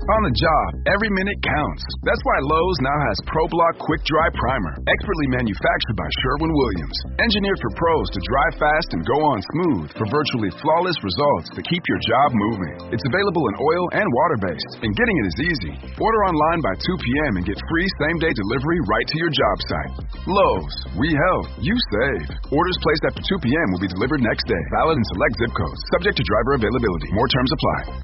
On the job, every minute counts. That's why Lowe's now has ProBlock Quick Dry Primer, expertly manufactured by Sherwin-Williams. Engineered for pros to dry fast and go on smooth for virtually flawless results that keep your job moving. It's available in oil and water-based, and getting it is easy. Order online by 2 p.m. and get free same-day delivery right to your job site. Lowe's, we help, you save. Orders placed after 2 p.m. will be delivered next day. Valid in select zip codes. Subject to driver availability. More terms apply.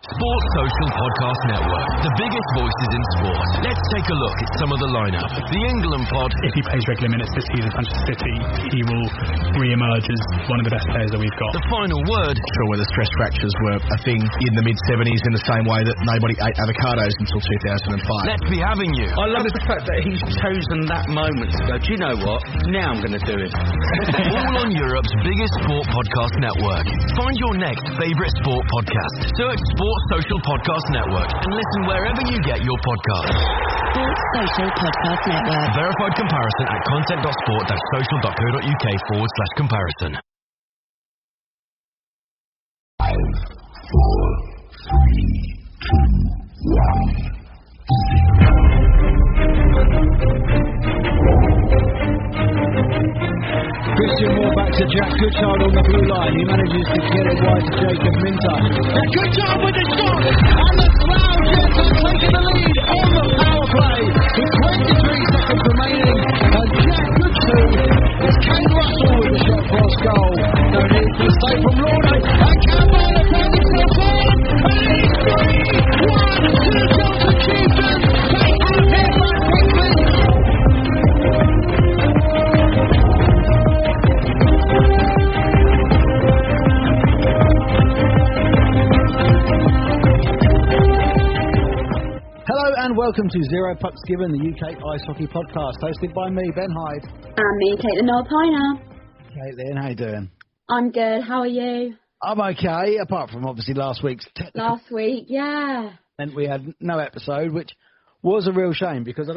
Sports Social Podcast Network, the biggest voices in sport. Let's take a look at some of the lineup. The England pod. If he plays regular minutes this season for Manchester City, he will re-emerge as one of the best players that we've got. The final word. Sure, whether stress fractures were a thing in the mid-70s in the same way that nobody ate avocados until 2005. Let's be having you. I love the fact that he's chosen that moment to go, do you know what? Now I'm going to do it. All on Europe's biggest sport podcast network. Find your next favourite sport podcast. Search Sports Social Podcast Network and listen wherever you get your podcasts. Sports Social Podcast Network. Verified comparison at content.sport-social.co.uk/comparison. 5, 4, 3, 2, 1, 0. Christian Moore back to Jack Goodchild on the blue line. He manages to get it wide to Jacob Minter. Goodchild with the shot, and the Slough Jets are taking the lead on the power play with 23 seconds remaining. And Jack Goodchild is Kane Russell with the shot cross goal. No need for the save from Lorne. And Campbell has found himself on. And it's 3-1 to the Johnson Chieftains. They have him like England. Hello and welcome to Zero Pucks Given, the UK Ice Hockey Podcast, hosted by me, Ben Hyde. And me, Katelin Piner. Katelin, how you doing? I'm good, how are you? I'm okay, apart from obviously last week's Last week, yeah. And we had no episode, which was a real shame, because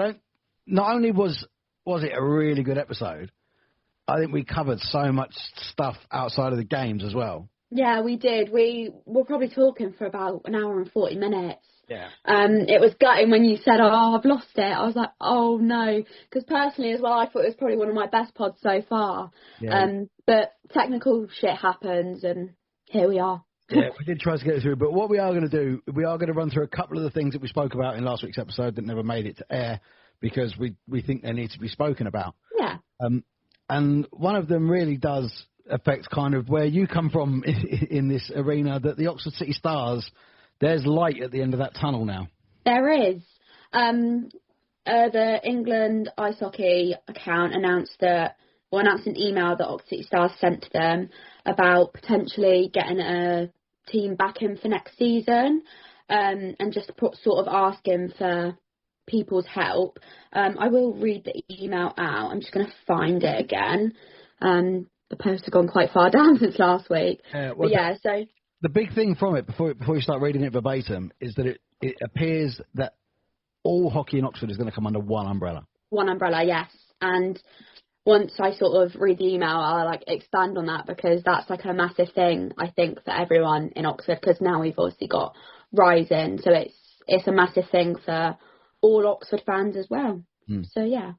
not only was it a really good episode, I think we covered so much stuff outside of the games as well. Yeah, we did. We were probably talking for about an hour and 40 minutes. Yeah. It was gutting when you said, oh, I've lost it. I was like, oh, no. Because personally as well, I thought it was probably one of my best pods so far. Yeah. But technical shit happens, and here we are. Yeah, we did try to get it through. But what we are going to do, we are going to run through a couple of the things that we spoke about in last week's episode that never made it to air, because we think they need to be spoken about. Yeah. And one of them really does affect kind of where you come from in this arena, that the Oxford City Stars, there's light at the end of that tunnel now. There is. The England ice hockey account announced an email that Oxford City Stars sent to them about potentially getting a team back in for next season, and just sort of asking for people's help. I will read the email out. I'm just going to find it again. The post has gone quite far down since last week. So the big thing from it, before you start reading it verbatim, is that it appears that all hockey in Oxford is going to come under one umbrella. One umbrella, yes. And once I sort of read the email, I'll expand on that, because that's a massive thing, I think, for everyone in Oxford, because now we've obviously got Rising, so it's a massive thing for all Oxford fans as well. So yeah.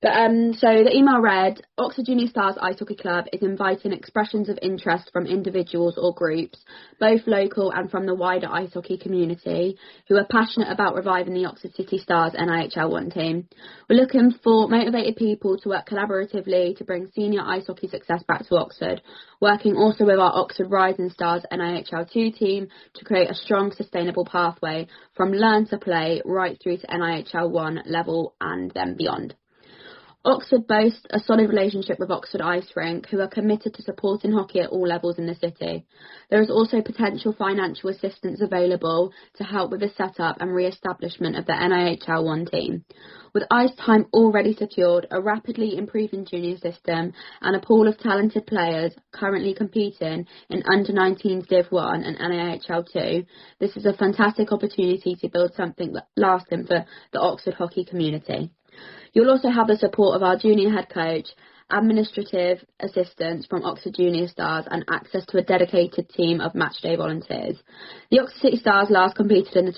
But so the email read, Oxford Junior Stars Ice Hockey Club is inviting expressions of interest from individuals or groups, both local and from the wider ice hockey community, who are passionate about reviving the Oxford City Stars NIHL 1 team. We're looking for motivated people to work collaboratively to bring senior ice hockey success back to Oxford, working also with our Oxford Rising Stars NIHL 2 team to create a strong, sustainable pathway from learn to play right through to NIHL 1 level and then beyond. Oxford boasts a solid relationship with Oxford Ice Rink, who are committed to supporting hockey at all levels in the city. There is also potential financial assistance available to help with the setup and re-establishment of the NIHL 1 team. With ice time already secured, a rapidly improving junior system, and a pool of talented players currently competing in under-19s Div 1 and NIHL 2, this is a fantastic opportunity to build something lasting for the Oxford hockey community. You'll also have the support of our junior head coach, administrative assistance from Oxford Junior Stars and access to a dedicated team of matchday volunteers. The Oxford City Stars last competed in the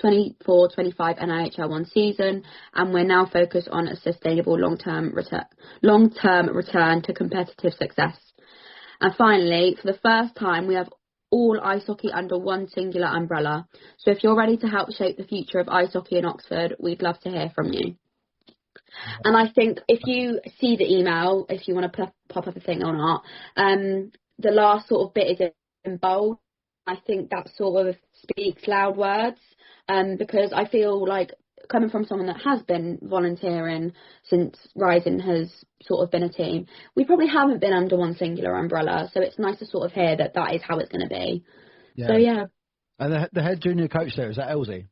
24-25 NIHL 1 season, and we're now focused on a sustainable long-term return to competitive success. And finally, for the first time, we have all ice hockey under one singular umbrella. So if you're ready to help shape the future of ice hockey in Oxford, we'd love to hear from you. And I think if you see the email, if you want to pop up a thing or not, the last sort of bit is in bold. I think that sort of speaks loud words, because I feel like, coming from someone that has been volunteering since Rising has sort of been a team, we probably haven't been under one singular umbrella. So it's nice to sort of hear that that is how it's going to be. Yeah. So, yeah. And the head junior coach there, is that Elsie?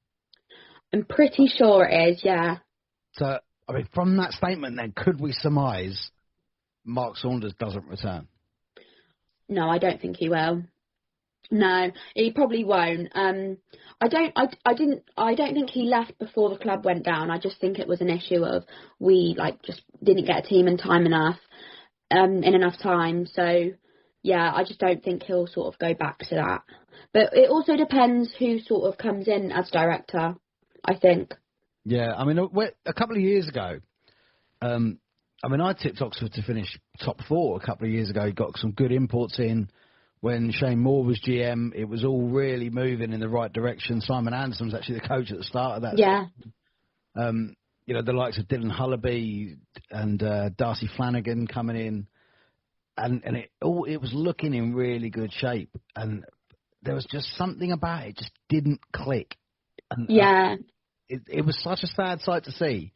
I'm pretty sure it is, yeah. So, I mean, from that statement then, could we surmise Mark Saunders doesn't return? No, I don't think he will. No, he probably won't. I don't think he left before the club went down. I just think it was an issue of we just didn't get a team in enough time. So yeah, I just don't think he'll sort of go back to that. But it also depends who sort of comes in as director, I think. Yeah, I mean, a couple of years ago, I tipped Oxford to finish top 4 a couple of years ago. He got some good imports in. When Shane Moore was GM, it was all really moving in the right direction. Simon Anderson was actually the coach at the start of that. Yeah. The likes of Dylan Hullaby and Darcy Flanagan coming in, and it was looking in really good shape. And there was just something about it just didn't click. And, yeah. It was such a sad sight to see.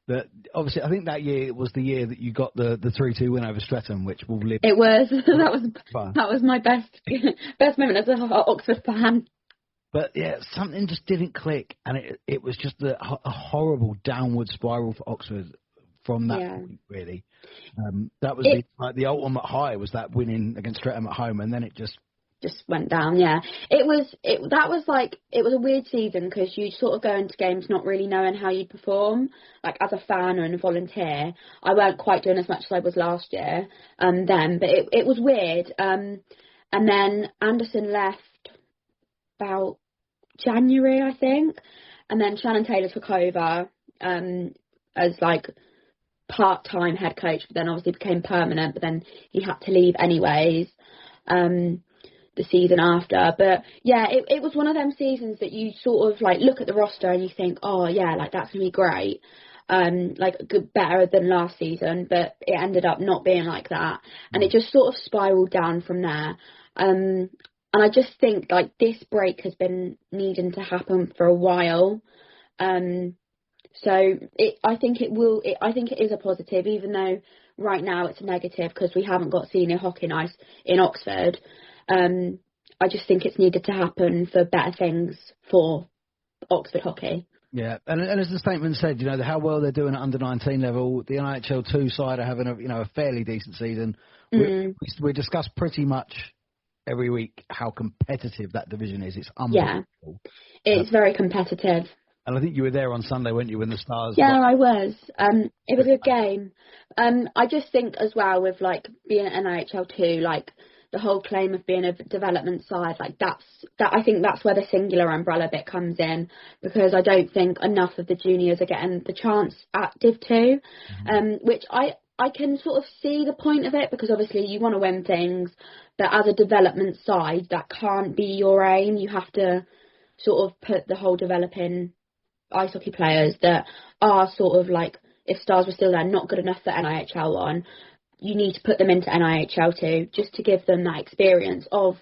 That obviously, I think that year was the year that you got the 3-2 win over Streatham, which will live. It was. that was my best moment as an Oxford fan. But yeah, something just didn't click, and it was just a horrible downward spiral for Oxford from that point, really. That was the ultimate high, was that winning against Streatham at home, and then it just went down. Yeah, it was a weird season, because you sort of go into games not really knowing how you'd perform. Like, as a fan and a volunteer, I weren't quite doing as much as I was last year then, but it was weird. And then Anderson left about January, I think, and then Shannon Taylor took over as part-time head coach, but then obviously became permanent, but then he had to leave anyways the season after. But yeah, it was one of them seasons that you sort of look at the roster and you think, oh yeah, that's gonna be great, better than last season, but it ended up not being like that, and it just sort of spiraled down from there. And I just think this break has been needing to happen for a while. So I think it is a positive, even though right now it's a negative because we haven't got senior hockey nice in Oxford. I just think it's needed to happen for better things for Oxford hockey. Yeah, and as the statement said, how well they're doing at under-19 level, the NIHL 2 side are having a fairly decent season. We discuss pretty much every week how competitive that division is. It's unbelievable. Yeah, it's very competitive. And I think you were there on Sunday, weren't you, when the Stars... Yeah, I was. It was a good game. I just think as well with being at NIHL 2, the whole claim of being a development side, I think that's where the singular umbrella bit comes in, because I don't think enough of the juniors are getting the chance at Div 2, which I can sort of see the point of it, because obviously you want to win things, but as a development side, that can't be your aim. You have to sort of put the whole developing ice hockey players that are sort of if Stars were still there, not good enough for NIHL 1, you need to put them into NIHL 2 just to give them that experience of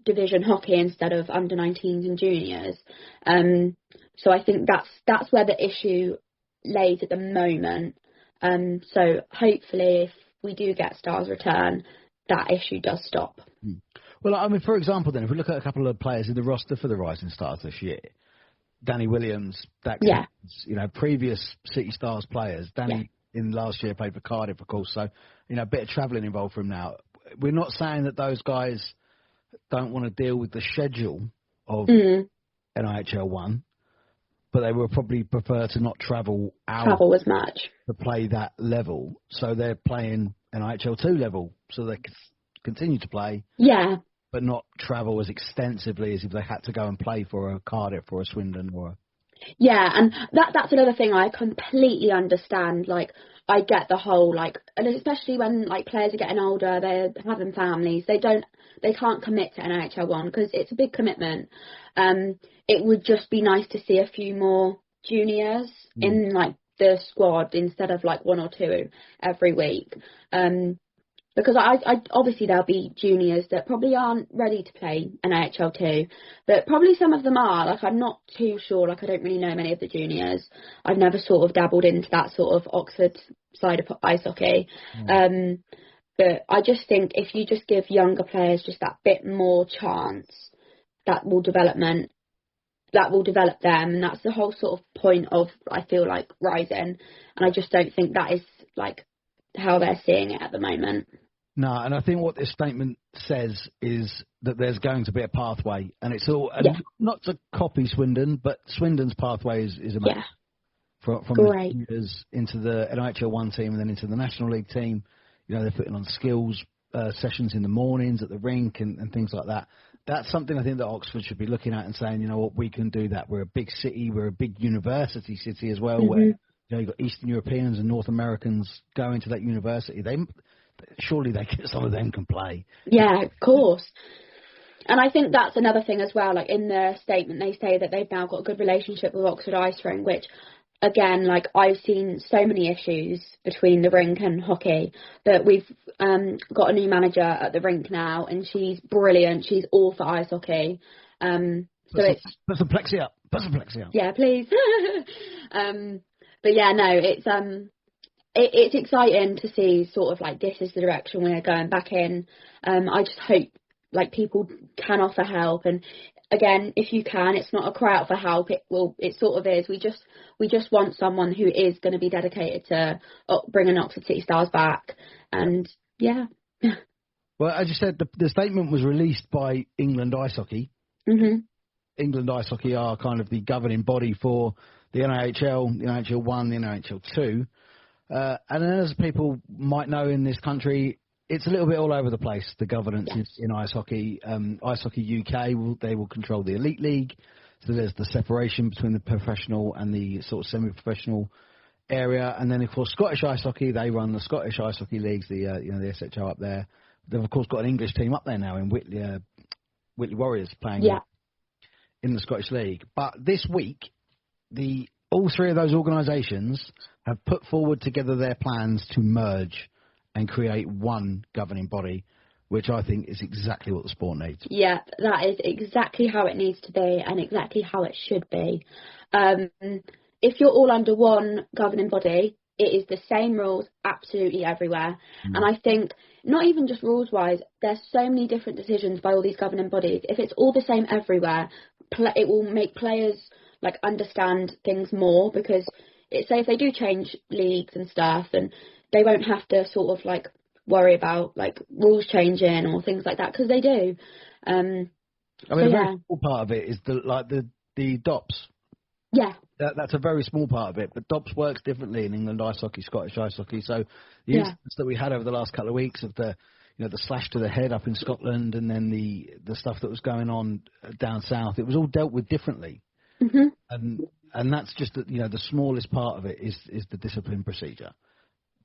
division hockey instead of under 19s and juniors. So I think that's where the issue lays at the moment. So hopefully if we do get Stars return, that issue does stop. Well, I mean, for example, then, if we look at a couple of players in the roster for the Rising Stars this year, Danny Williams, Dax, previous City Stars players. Danny in last year played for Cardiff, of course, so, a bit of travelling involved for him now. We're not saying that those guys don't want to deal with the schedule of NIHL 1, but they will probably prefer to not travel as much to play that level. So they're playing an IHL2 level, so they can continue to play. Yeah. But not travel as extensively as if they had to go and play for a Cardiff or a Swindon or. Yeah, and that's another thing I completely understand. Like, I get the whole, like, and especially when, like, players are getting older, they're having families, they can't commit to NHL 1 because it's a big commitment. It would just be nice to see a few more juniors in, like, the squad instead of, like, 1 or 2 every week. Because I obviously there'll be juniors that probably aren't ready to play an AHL 2, but probably some of them are. Like, I'm not too sure. Like, I don't really know many of the juniors. I've never sort of dabbled into that sort of Oxford side of ice hockey. But I just think if you just give younger players just that bit more chance, that will develop them, and that's the whole sort of point of, I feel like, Rising. And I just don't think that is like how they're seeing it at the moment. No, and I think what this statement says is that there's going to be a pathway, and it's all not to copy Swindon, but Swindon's pathway is amazing. From the juniors into the NHL 1 team and then into the National League team. You know, they're putting on skills sessions in the mornings at the rink and things like that. That's something I think that Oxford should be looking at and saying, you know what, we can do that. We're a big city. We're a big university city as well, where you've got Eastern Europeans and North Americans going to that university. Surely some of them can play. Yeah, of course. And I think that's another thing as well. Like, in their statement, they say that they've now got a good relationship with Oxford Ice Rink, which, again, like, I've seen so many issues between the rink and hockey, that we've got a new manager at the rink now, and she's brilliant. She's all for ice hockey. Put some plexi up. Yeah, please. But yeah, no, it's exciting to see sort of like this is the direction we're going back in. I just hope like people can offer help, and again, if you can, it's not a cry out for help. It sort of is. We just want someone who is going to be dedicated to bringing Oxford City Stars back, and yeah. Well, as you said, the statement was released by England Ice Hockey. England Ice Hockey are kind of the governing body for the NAHL, the NHL 1, the NHL 2. And as people might know in this country, it's a little bit all over the place, the governance in ice hockey. Ice Hockey UK, they will control the Elite League. So there's the separation between the professional and the sort of semi-professional area. And then, of course, Scottish Ice Hockey, they run the Scottish Ice Hockey Leagues, the SHO up there. They've, of course, got an English team up there now in Whitley Warriors playing in the Scottish League. But this week, all three of those organisations have put forward together their plans to merge and create one governing body, which I think is exactly what the sport needs. Yeah, that is exactly how it needs to be and exactly how it should be. If you're all under one governing body, it is the same rules absolutely everywhere. And I think not even just rules-wise, there's so many different decisions by all these governing bodies. If it's all the same everywhere, it will make players like understand things more, because say if they do change leagues and stuff, and they won't have to sort of like worry about like rules changing or things like that, because they do. I mean, a very small part of it is the DOPS. Yeah. That's a very small part of it, but DOPS works differently in England Ice Hockey, Scottish Ice Hockey. So the instance that we had over the last couple of weeks of the slash to the head up in Scotland, and then the stuff that was going on down south, it was all dealt with differently. And that's just the smallest part of it is the discipline procedure.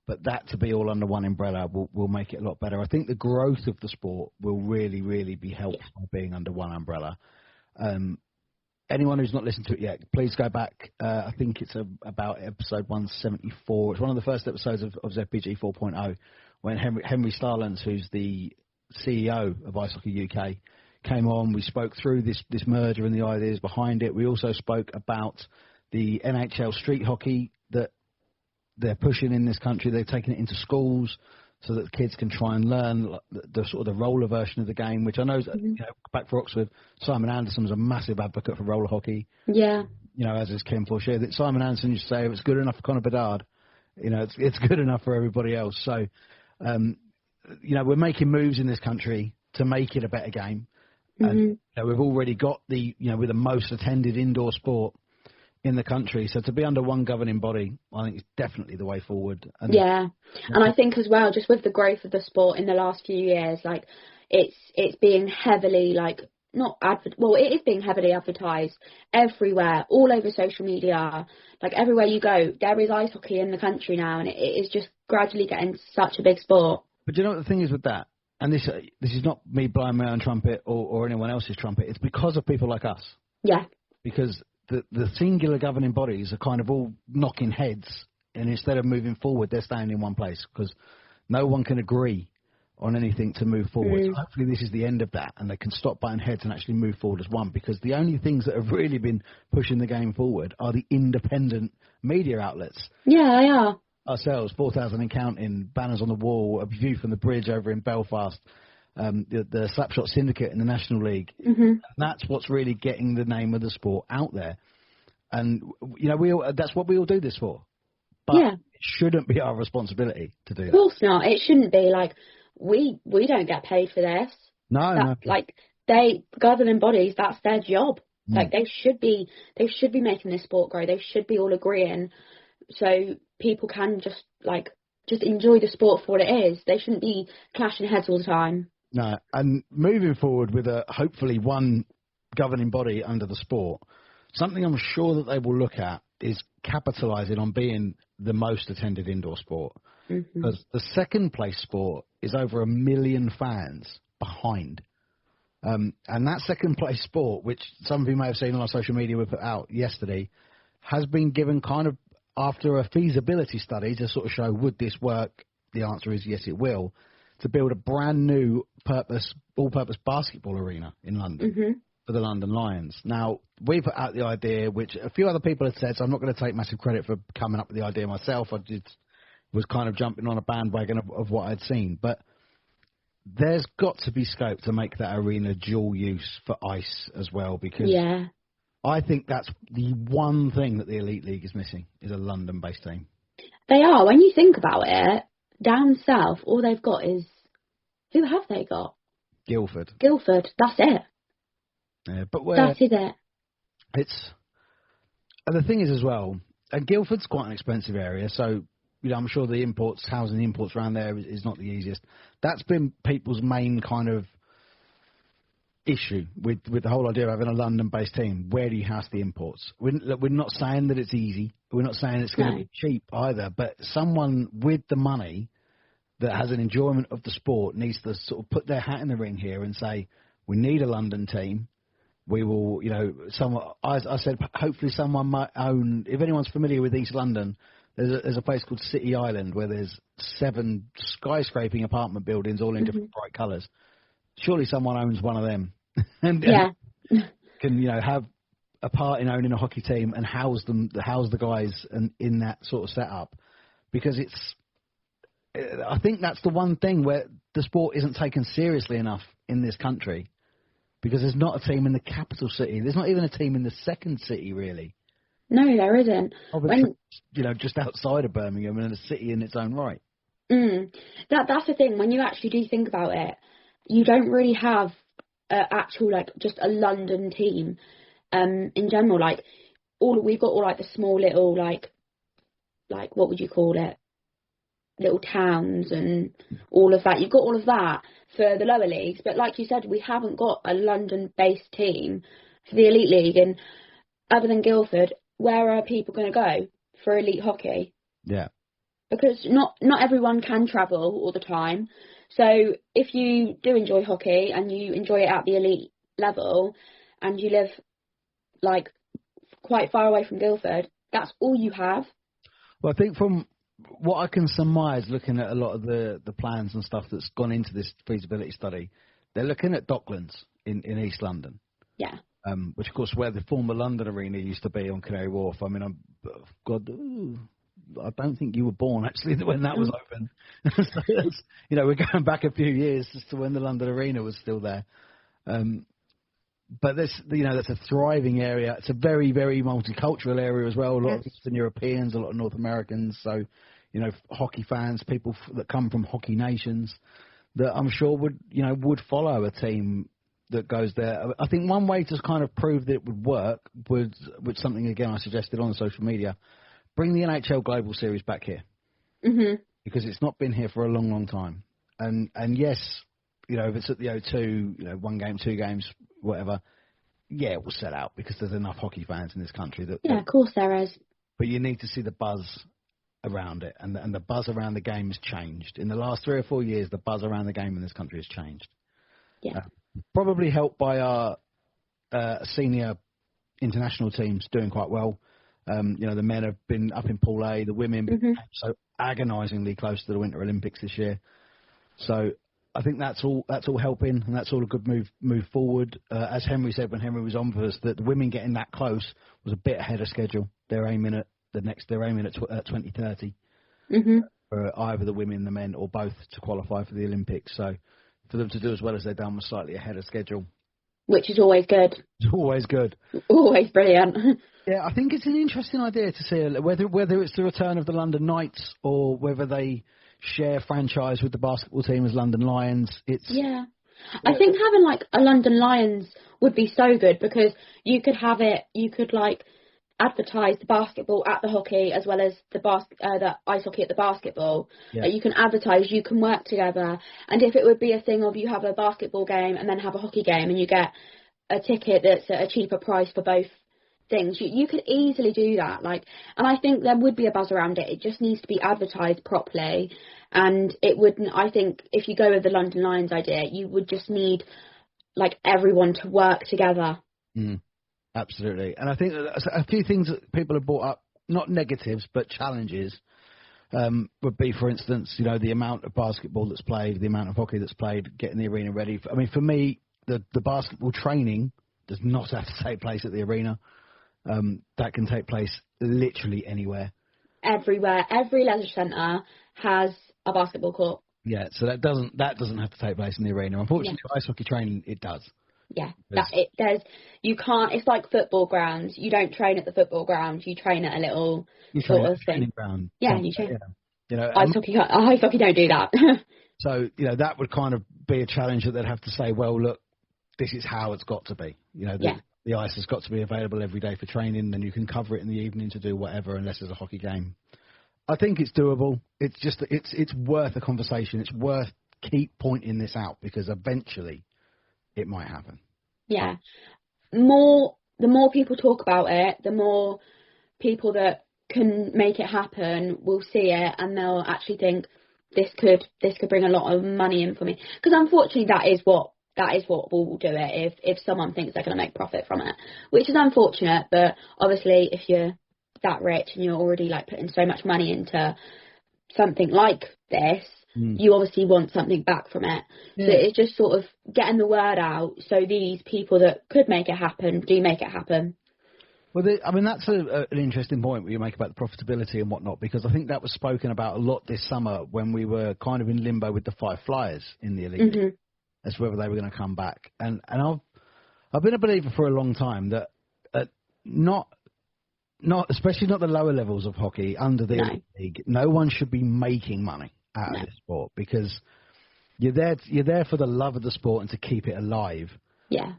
But that to be all under one umbrella will make it a lot better. I think the growth of the sport will really, really be helped by being under one umbrella. Anyone who's not listened to it yet, please go back. I think it's about episode 174. It's one of the first episodes of ZPG 4.0 when Henry Starlands, who's the CEO of Ice Hockey UK, came on. We spoke through this merger and the ideas behind it. We also spoke about the NHL street hockey that they're pushing in this country. They're taking it into schools so that kids can try and learn the sort of the roller version of the game, which I know, back for Oxford, Simon Anderson was a massive advocate for roller hockey. Yeah. As is Ken Forshire. That Simon Anderson used to say, if it's good enough for Conor Bedard, it's good enough for everybody else. So, we're making moves in this country to make it a better game. And we've already got we're the most attended indoor sport in the country. So to be under one governing body, I think is definitely the way forward. And and I think as well, just with the growth of the sport in the last few years, like it's being heavily it is being heavily advertised everywhere, all over social media. Like everywhere you go, there is ice hockey in the country now, and it is just gradually getting such a big sport. But do you know what the thing is with that? And this is not me blowing my own trumpet or anyone else's trumpet. It's because of people like us. Yeah. Because the singular governing bodies are kind of all knocking heads, and instead of moving forward, they're staying in one place because no one can agree on anything to move forward. So hopefully this is the end of that, and they can stop butting heads and actually move forward as one, because the only things that have really been pushing the game forward are the independent media outlets. Yeah, they are. Ourselves, 4,000 and counting, banners on the wall, a view from the bridge over in Belfast, the Slapshot Syndicate in the National League. And that's what's really getting the name of the sport out there. And, that's what we all do this for. But it shouldn't be our responsibility to do that. Of course not. It shouldn't be. Like, we don't get paid for this. No. Like, governing bodies, that's their job. Like, they should be making this sport grow. They should be all agreeing. So people can just enjoy the sport for what it is. They shouldn't be clashing heads all the time. No, and moving forward with hopefully one governing body under the sport, something I'm sure that they will look at is capitalising on being the most attended indoor sport. Because the second place sport is over 1 million fans behind. And that second place sport, which some of you may have seen on our social media we put out yesterday, has been given kind of after a feasibility study to sort of show, would this work? The answer is yes, it will. To build a brand new all-purpose basketball arena in London for the London Lions. Now, we put out the idea, which a few other people had said, so I'm not going to take massive credit for coming up with the idea myself. I was kind of jumping on a bandwagon of what I'd seen. But there's got to be scope to make that arena dual use for ice as well, because I think that's the one thing that the Elite League is missing, is a London-based team. They are. When you think about it, down south, all they've got is... Who have they got? Guildford. That's it. Yeah, but that is it. And the thing is as well, and Guildford's quite an expensive area, so I'm sure the housing imports around there is not the easiest. That's been people's main kind of issue with the whole idea of having a London-based team. Where do you house the imports? We're not saying that it's easy. We're not saying it's going to be cheap either. But someone with the money that has an enjoyment of the sport needs to sort of put their hat in the ring here and say, we need a London team. We will, I said, hopefully someone might own, if anyone's familiar with East London, there's a place called City Island where there's 7 skyscraping apartment buildings all in different bright colours. Surely someone owns one of them and can, have a part in owning a hockey team and house the guys in that sort of setup, because I think that's the one thing where the sport isn't taken seriously enough in this country, because there's not a team in the capital city. There's not even a team in the second city, really. No, there isn't. Just outside of Birmingham and a city in its own right. That's the thing. When you actually do think about it, you don't really have actual just a London team. In general, we've got all the small little what would you call it? Little towns and all of that. You've got all of that for the lower leagues, but like you said, we haven't got a London-based team for the Elite League. And other than Guildford, where are people going to go for elite hockey? Yeah, because not everyone can travel all the time. So if you do enjoy hockey and you enjoy it at the elite level, and you live quite far away from Guildford, that's all you have. Well, I think from what I can surmise, looking at a lot of the plans and stuff that's gone into this feasibility study, they're looking at Docklands in East London. Yeah. Which, of course, where the former London Arena used to be on Canary Wharf. I mean, I don't think you were born, actually, when that was open. So we're going back a few years as to when the London Arena was still there. But that's a thriving area. It's a very, very multicultural area as well. A lot of Eastern Europeans, a lot of North Americans. So, hockey fans, people that come from hockey nations, that I'm sure would follow a team that goes there. I think one way to kind of prove that it would work was something, again, I suggested on social media, bring the NHL Global Series back here. Mm-hmm. Because it's not been here for a long, long time. And yes, if it's at the O2, 1 game, 2 games, whatever, yeah, it will sell out because there's enough hockey fans in this country. Yeah, of course there is. But you need to see the buzz around it, and the buzz around the game has changed. In the last 3 or 4 years, the buzz around the game in this country has changed. Yeah. Probably helped by our senior international teams doing quite well. The men have been up in Pool A, the women so agonisingly close to the Winter Olympics this year. So I think that's all helping, and that's all a good move forward. As Henry said when Henry was on for us, that the women getting that close was a bit ahead of schedule. They're aiming at 2030 for either the women, the men, or both to qualify for the Olympics. So for them to do as well as they've done was slightly ahead of schedule. Which is always good. It's always good. Always brilliant. Yeah, I think it's an interesting idea to see whether it's the return of the London Knights or whether they share franchise with the basketball team as London Lions. I think having like a London Lions would be so good because you could advertise the basketball at the hockey as well as the ice hockey at the basketball. Yeah. You can advertise, you can work together, and if it would be a thing of you have a basketball game and then have a hockey game and you get a ticket that's at a cheaper price for both things, you could easily do that. And I think there would be a buzz around it. It just needs to be advertised properly, and it wouldn't. I think if you go with the London Lions idea, you would just need everyone to work together. Absolutely. And I think a few things that people have brought up, not negatives, but challenges, would be, for instance, the amount of basketball that's played, the amount of hockey that's played, getting the arena ready. For me, the basketball training does not have to take place at the arena. That can take place literally anywhere. Everywhere. Every leisure centre has a basketball court. Yeah, so that doesn't have to take place in the arena. Unfortunately, ice hockey training, it does. Yeah, you can't. It's like football grounds. You don't train at the football ground. You train at a little sort of thing. Ground. Yeah, you train. Yeah. Ice hockey don't do that. So that would kind of be a challenge that they'd have to say, well, look, this is how it's got to be. The ice has got to be available every day for training, then you can cover it in the evening to do whatever, unless there's a hockey game. I think it's doable. It's just it's worth a conversation. It's worth keep pointing this out because eventually it might happen. Yeah. The more people talk about it, the more people that can make it happen will see it, and they'll actually think this could bring a lot of money in for me. Because unfortunately, that is what will do it if someone thinks they're going to make profit from it, which is unfortunate. But obviously, if you're that rich and you're already putting so much money into something like this, you obviously want something back from it. Yeah. So it's just sort of getting the word out so these people that could make it happen do make it happen. Well, that's an interesting point you make about the profitability and whatnot, because I think that was spoken about a lot this summer when we were kind of in limbo with the 5 Flyers in the elite as to whether they were going to come back. And I've been a believer for a long time that not especially not the lower levels of hockey under the elite league, no one should be making money out of the sport, because you're there for the love of the sport and to keep it alive. Yeah.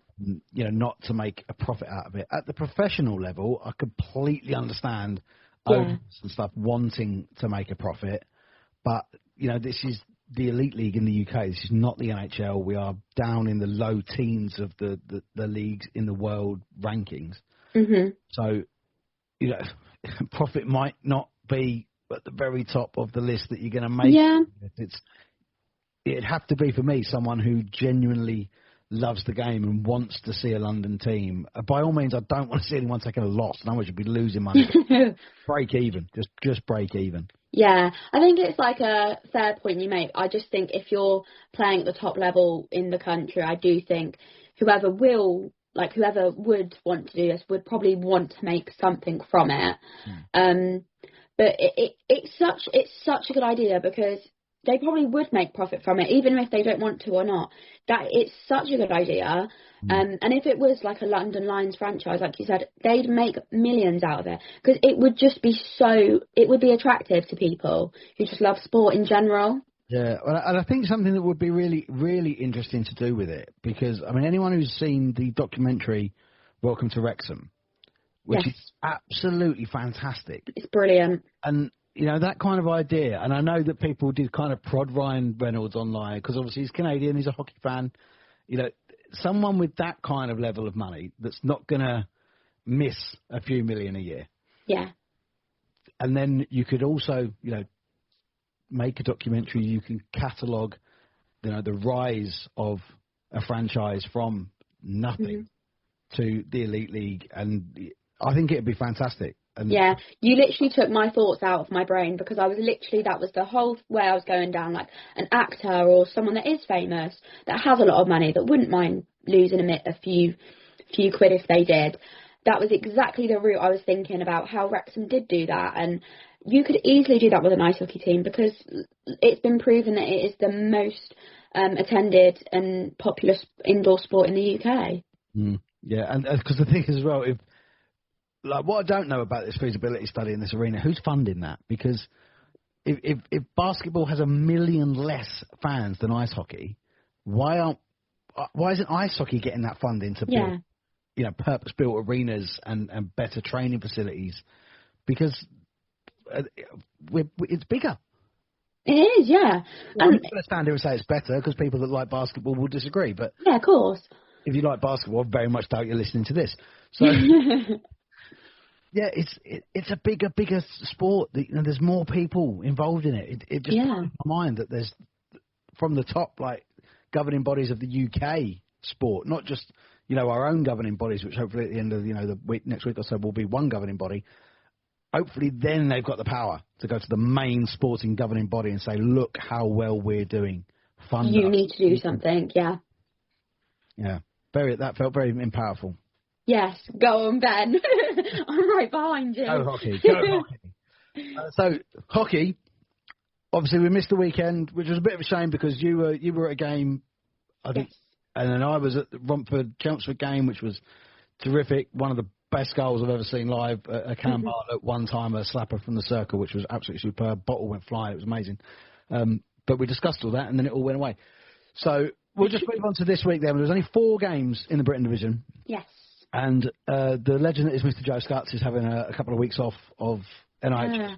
Not to make a profit out of it. At the professional level, I completely understand owners and stuff wanting to make a profit, but this is the elite league in the UK. This is not the NHL. We are down in the low teens of the leagues in the world rankings. So profit might not be at the very top of the list that you're going to make. Yeah. It'd have to be, for me, someone who genuinely loves the game and wants to see a London team. By all means, I don't want to see anyone taking a loss. No one should be losing money. Break even. Just break even. Yeah, I think it's a fair point you make. I just think if you're playing at the top level in the country, I do think whoever would want to do this would probably want to make something from it. But it's such a good idea because they probably would make profit from it, even if they don't want to or not. That it's such a good idea. And if it was like a London Lions franchise, like you said, they'd make millions out of it, because it would just be it would be attractive to people who just love sport in general. Yeah, well, and I think something that would be really, really interesting to do with it, because, I mean, anyone who's seen the documentary Welcome to Wrexham, which is absolutely fantastic. It's brilliant. And, you know, that kind of idea, and I know that people did kind of prod Ryan Reynolds online, because obviously he's Canadian, he's a hockey fan. You know, someone with that kind of level of money that's not going to miss a few million a year. Yeah. And then you could also, you know, make a documentary. You can catalogue, you know, the rise of a franchise from nothing to the Elite League, and I think it'd be fantastic. And yeah, you literally took my thoughts out of my brain, because I was literally, that was the whole way I was going down, like an actor or someone that is famous, that has a lot of money, that wouldn't mind losing a few quid if they did. That was exactly the route I was thinking about, how Wrexham did do that. And you could easily do that with an ice hockey team, because it's been proven that it is the most attended and popular indoor sport in the UK. Yeah, and because the thing is as well, if like what I don't know about this feasibility study in this arena, who's funding that? Because if basketball has 1 million less fans than ice hockey, why isn't ice hockey getting that funding to build, you know, purpose-built arenas and better training facilities? Because it's bigger. It is, yeah. Well, I'm not going to stand here and say it's better, because people that like basketball will disagree. But yeah, of course. If you like basketball, I very much doubt you're listening to this. So yeah, it's a bigger sport. You know, there's more people involved in it. It just blows my mind that there's, from the top, like, governing bodies of the UK sport, not just, you know, our own governing bodies, which hopefully at the end of, you know, the week, next week or so will be one governing body. Hopefully then they've got the power to go to the main sporting governing body and say, look how well we're doing. You need to do something, yeah. Yeah, that felt very powerful. Yes, go on, Ben. I'm right behind you. Go hockey, go hockey. So, hockey, obviously we missed the weekend, which was a bit of a shame, because you were at a game, I think, and then I was at the Romford-Chelmsford game, which was terrific. One of the best goals I've ever seen live. A Cam Bartlett one-timer slapper from the circle, which was absolutely superb. Bottle went flying. It was amazing. But we discussed all that, and then it all went away. So we'll just move on to this week then. There was only 4 games in the Britton Division. Yes. And the legend that is Mr. Joe Scutts is having a couple of weeks off of NIH.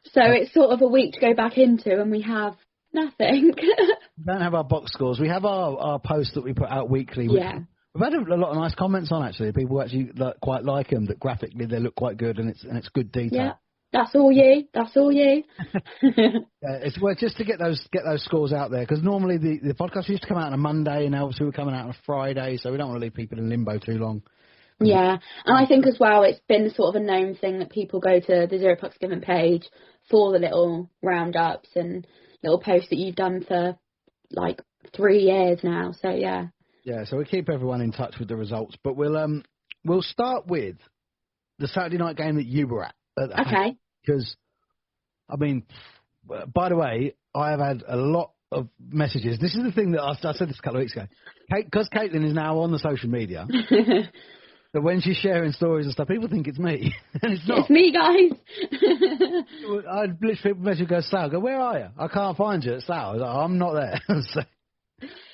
So it's sort of a week to go back into, and we have nothing. We don't have our box scores. We have our posts that we put out weekly. We've had a lot of nice comments on, actually. People actually quite like them, that graphically they look quite good, and it's good detail. Yeah, that's all you. That's all you. It's just to get those scores out there, because normally the podcast used to come out on a Monday, and now obviously we're coming out on a Friday, so we don't want to leave people in limbo too long. Yeah, and I think as well it's been sort of a known thing that people go to the Zero Pucks Given page for the little roundups and little posts that you've done for like 3 years now. So yeah. Yeah, so we'll keep everyone in touch with the results, but we'll start with the Saturday night game that you were at. Okay. Because, I mean, by the way, I have had a lot of messages. This is the thing that I said this a couple of weeks ago. Because Katelin is now on the social media, that when she's sharing stories and stuff, people think it's me. And it's not. It's me, guys. I literally message go, Slough. I go, where are you? I can't find you at Slough. I was like, I'm not there.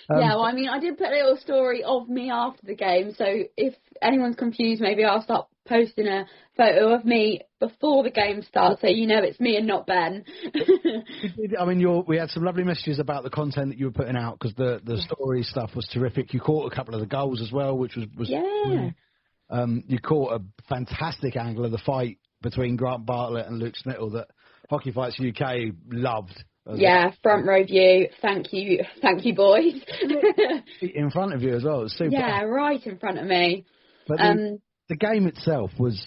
So, yeah, well, I mean, I did put a little story of me after the game, so if anyone's confused, maybe I'll start posting a photo of me before the game starts, so you know it's me and not Ben. I mean, we had some lovely messages about the content that you were putting out, because the story stuff was terrific. You caught a couple of the goals as well, which was yeah. You caught a fantastic angle of the fight between Grant Bartlett and Luke Snittle that Hockey Fights UK loved. Yeah, front row view. Thank you, boys. In front of you as well. It was super. Yeah, right in front of me. But the game itself was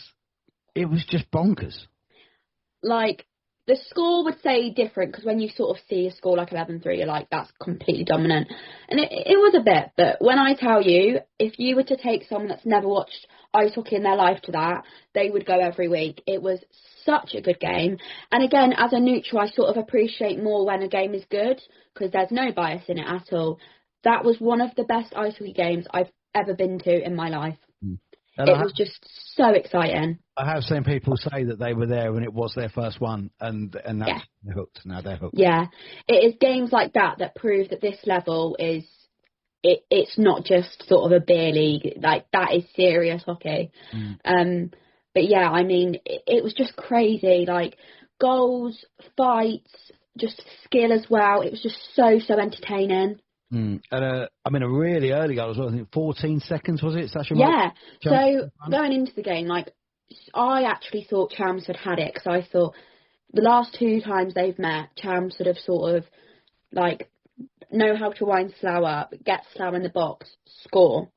just bonkers. Like, the score would say different, because when you sort of see a score like 11-3, you're like, that's completely dominant. And it was a bit, but when I tell you, if you were to take someone that's never watched ice hockey in their life to that, they would go every week. It was such a good game. And again, as a neutral, I sort of appreciate more when a game is good, because there's no bias in it at all. That was one of the best ice hockey games I've ever been to in my life. And it was just so exciting. I have seen people say that they were there when it was their first one, and that's they're hooked. Now they're hooked. Yeah, it is games like that prove that this level is it's not just sort of a beer league. Like, that is serious hockey. But yeah, I mean, it was just crazy. Like, goals, fights, just skill as well. It was just so entertaining. And I mean, a really early goal as well. I think 14 seconds, was it? Sasha? Yeah. So going into the game, like, I actually thought Chelmsford had it, because I thought the last 2 times they've met, Chelmsford have sort of like know how to wind Slough up, get Slough in the box, score.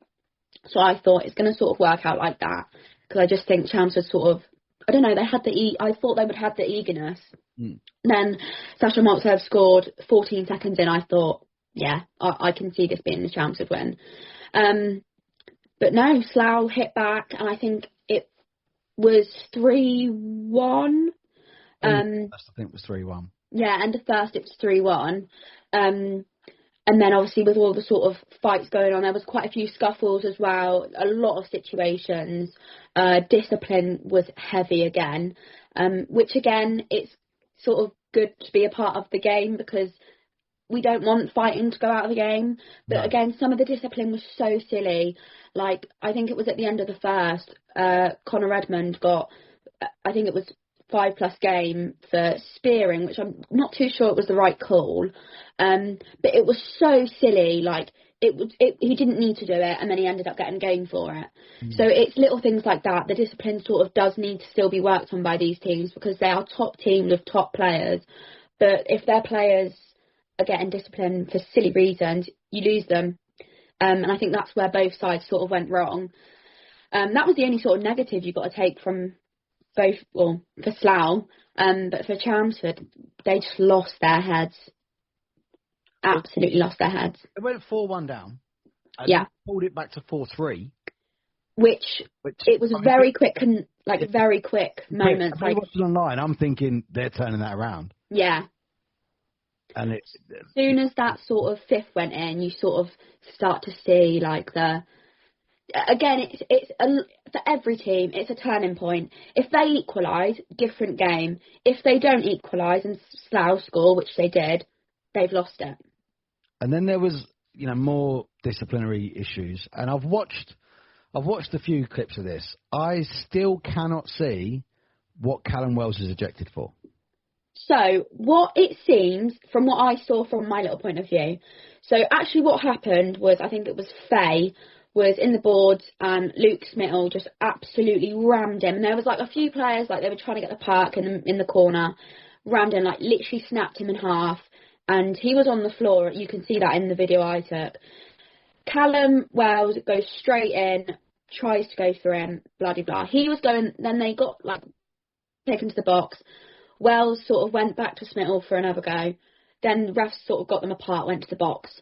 So I thought it's going to sort of work out like that, because I just think Chelmsford sort of, I don't know, they had I thought they would have the eagerness. Then Sasha Maltsev scored 14 seconds in. I thought, yeah, I can see this being the Chelmsford win. But no, Slough hit back, and I think it was 3-1. I think it was 3-1. Yeah, end of first it was 3-1. And then obviously with all the sort of fights going on, there was quite a few scuffles as well, a lot of situations. Discipline was heavy again, which again, it's sort of good to be a part of the game, because we don't want fighting to go out of the game. But again, some of the discipline was so silly. Like, I think it was at the end of the first, Connor Redmond got, I think it was 5+ game for spearing, which I'm not too sure it was the right call. But it was so silly. Like, he didn't need to do it, and then he ended up getting a game for it. So it's little things like that. The discipline sort of does need to still be worked on by these teams, because they are top teams with top players. But if their players are getting disciplined for silly reasons, you lose them. And I think that's where both sides sort of went wrong. That was the only sort of negative you got to take from both, well, for Slough, but for Chelmsford, they just lost their heads. Absolutely lost their heads. They went 4-1 down. And pulled it back to 4-3. Which it was very quick, very quick moments. I watching online, I'm thinking they're turning that around. Yeah. And as soon as that sort of fifth went in, you sort of start to see like the. Again, for every team, it's a turning point. If they equalise, different game. If they don't equalise and Slough score, which they did, they've lost it. And then there was, more disciplinary issues. And I've watched a few clips of this. I still cannot see what Callum Wells is ejected for. So, what it seems, from what I saw from my little point of view, so actually what happened was, I think it was Faye was in the boards and Luke Smittle just absolutely rammed him. And there was like a few players, like they were trying to get the puck in the corner, rammed him, like literally snapped him in half. And he was on the floor. You can see that in the video I took. Callum Wells goes straight in, tries to go through him, blah, blah, blah. He was going, then they got like taken to the box. Wells sort of went back to Smittle for another go. Then the refs sort of got them apart, went to the box.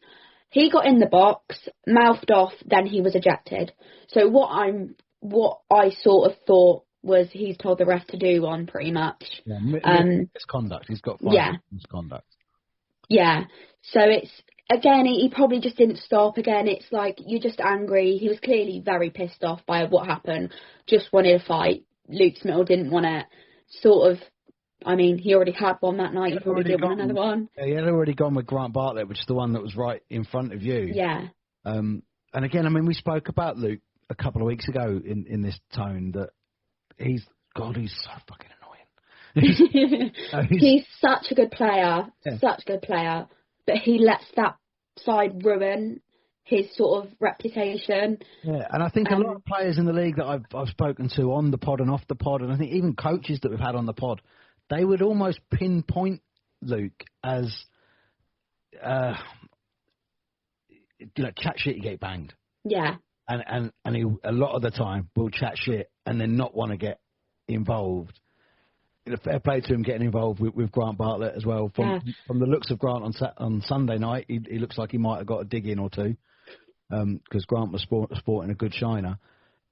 He got in the box, mouthed off, then he was ejected. So what I sort of thought was he's told the ref to do one, pretty much. Yeah, misconduct. He's got 5 misconduct. Yeah. So it's, again, he probably just didn't stop. Again, it's like, you're just angry. He was clearly very pissed off by what happened. Just wanted a fight. Luke Smittle didn't want it. Sort of, I mean, he already had one that night. He probably did want another one. Yeah, he had already gone with Grant Bartlett, which is the one that was right in front of you. Yeah. And again, I mean, we spoke about Luke a couple of weeks ago in this tone that he's so fucking annoying. He's such a good player, such a good player, but he lets that side ruin his sort of reputation. Yeah, and I think a lot of players in the league that I've spoken to on the pod and off the pod, and I think even coaches that we've had on the pod, they would almost pinpoint Luke as, chat shit, you get banged. Yeah. And he, a lot of the time, will chat shit and then not want to get involved. Fair play to him getting involved with Grant Bartlett as well. From the looks of Grant on Sunday night, he looks like he might have got a dig in or two, because Grant was sporting a good shiner.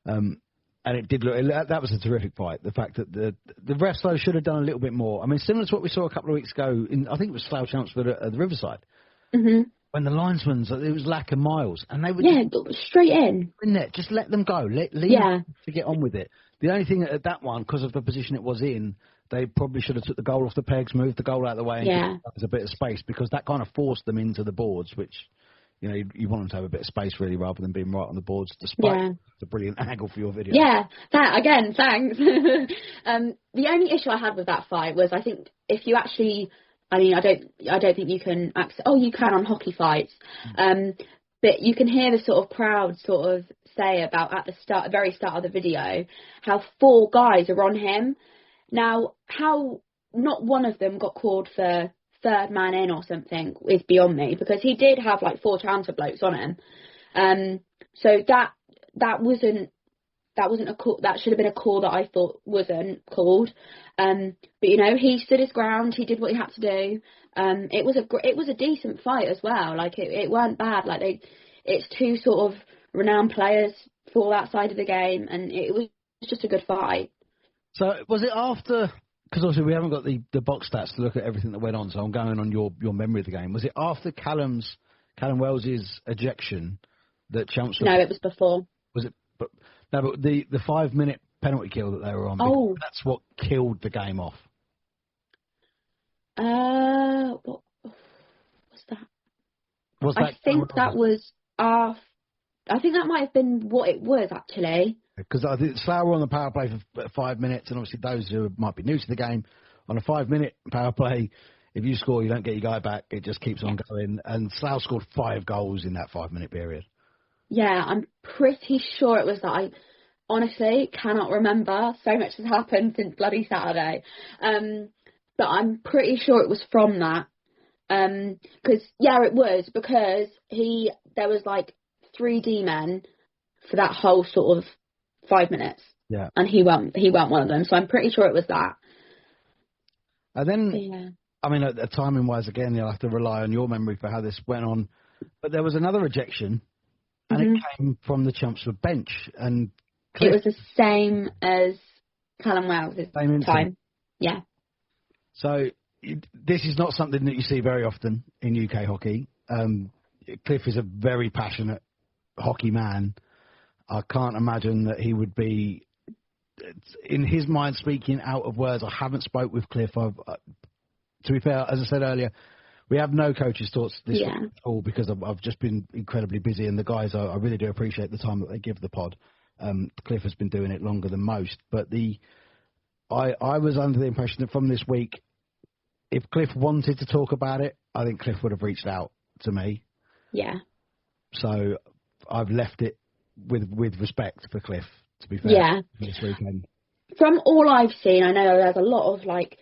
And it did look, that was a terrific fight. The fact that the refs, though, should have done a little bit more. I mean, similar to what we saw a couple of weeks ago, I think it was Slough Chelmsford at the Riverside, when the linesmen, it was Lack and Miles, and they were straight in there. Just let them go. Leave them to get on with it. The only thing at that one, because of the position it was in, they probably should have took the goal off the pegs, moved the goal out of the way, and given us a bit of space, because that kind of forced them into the boards, which, you know, you want them to have a bit of space really, rather than being right on the boards. Despite the brilliant angle for your video. Yeah, that again, thanks. The only issue I had with that fight was, I think if you actually, I mean, I don't think you can access. Oh, you can on hockey fights, but you can hear the sort of crowd sort of say about at the very start of the video, how 4 guys are on him. Now, how not one of them got called for third man in or something is beyond me, because he did have like 4 counter blokes on him. So that wasn't a call. That should have been a call that I thought wasn't called. But you know, he stood his ground. He did what he had to do. It was a decent fight as well. Like it weren't bad. Like it's 2 sort of renowned players for that side of the game, and it was just a good fight. So was it after? Because obviously we haven't got the box stats to look at everything that went on. So I'm going on your memory of the game. Was it after Callum Wells's ejection that Chelmsford? No, it was before. Was it? But the 5-minute penalty kill that they were on. That's what killed the game off. What was that? I think that was after. I think that might have been what it was, actually. Because I think Slough were on the power play for 5 minutes, and obviously those who might be new to the game, on a 5-minute power play, if you score, you don't get your guy back. It just keeps on going. And Slough scored 5 goals in that 5-minute period. Yeah, I'm pretty sure it was that. I honestly cannot remember. So much has happened since bloody Saturday. But I'm pretty sure it was from that. Because it was, because there was like 3D men for that whole sort of 5 minutes. Yeah. And he weren't one of them. So I'm pretty sure it was that. And then, I mean, timing wise, again, you'll have to rely on your memory for how this went on. But there was another ejection, and it came from the Chelmsford bench. And it was the same as Callum Wells' time. Yeah. So this is not something that you see very often in UK hockey. Cliff is a very passionate hockey man. I can't imagine that he would be, in his mind, speaking out of words. I haven't spoke with Cliff. To be fair, as I said earlier, we have no coaches' thoughts this week at all, because I've just been incredibly busy, and the guys, I really do appreciate the time that they give the pod. Cliff has been doing it longer than most, but I was under the impression that from this week, if Cliff wanted to talk about it, I think Cliff would have reached out to me. Yeah. So I've left it with respect for Cliff, to be fair, this weekend. From all I've seen, I know there's a lot of like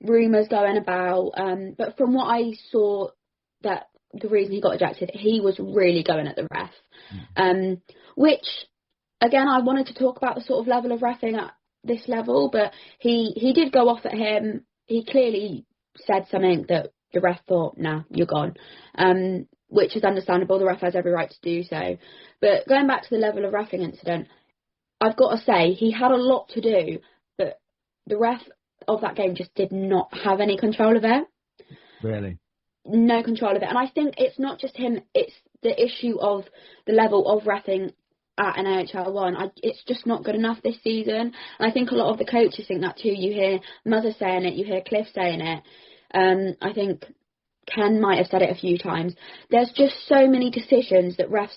rumours going about, but from what I saw, that the reason he got ejected, he was really going at the ref. Which, again, I wanted to talk about the sort of level of reffing at this level, but he did go off at him. He clearly said something that the ref thought, nah, you're gone. Which is understandable. The ref has every right to do so. But going back to the level of reffing incident, I've got to say, he had a lot to do, but the ref of that game just did not have any control of it. Really? No control of it. And I think it's not just him, it's the issue of the level of reffing at an AHL 1. It's just not good enough this season. And I think a lot of the coaches think that too. You hear Mother saying it, you hear Cliff saying it. I think Ken might have said it a few times. There's just so many decisions that refs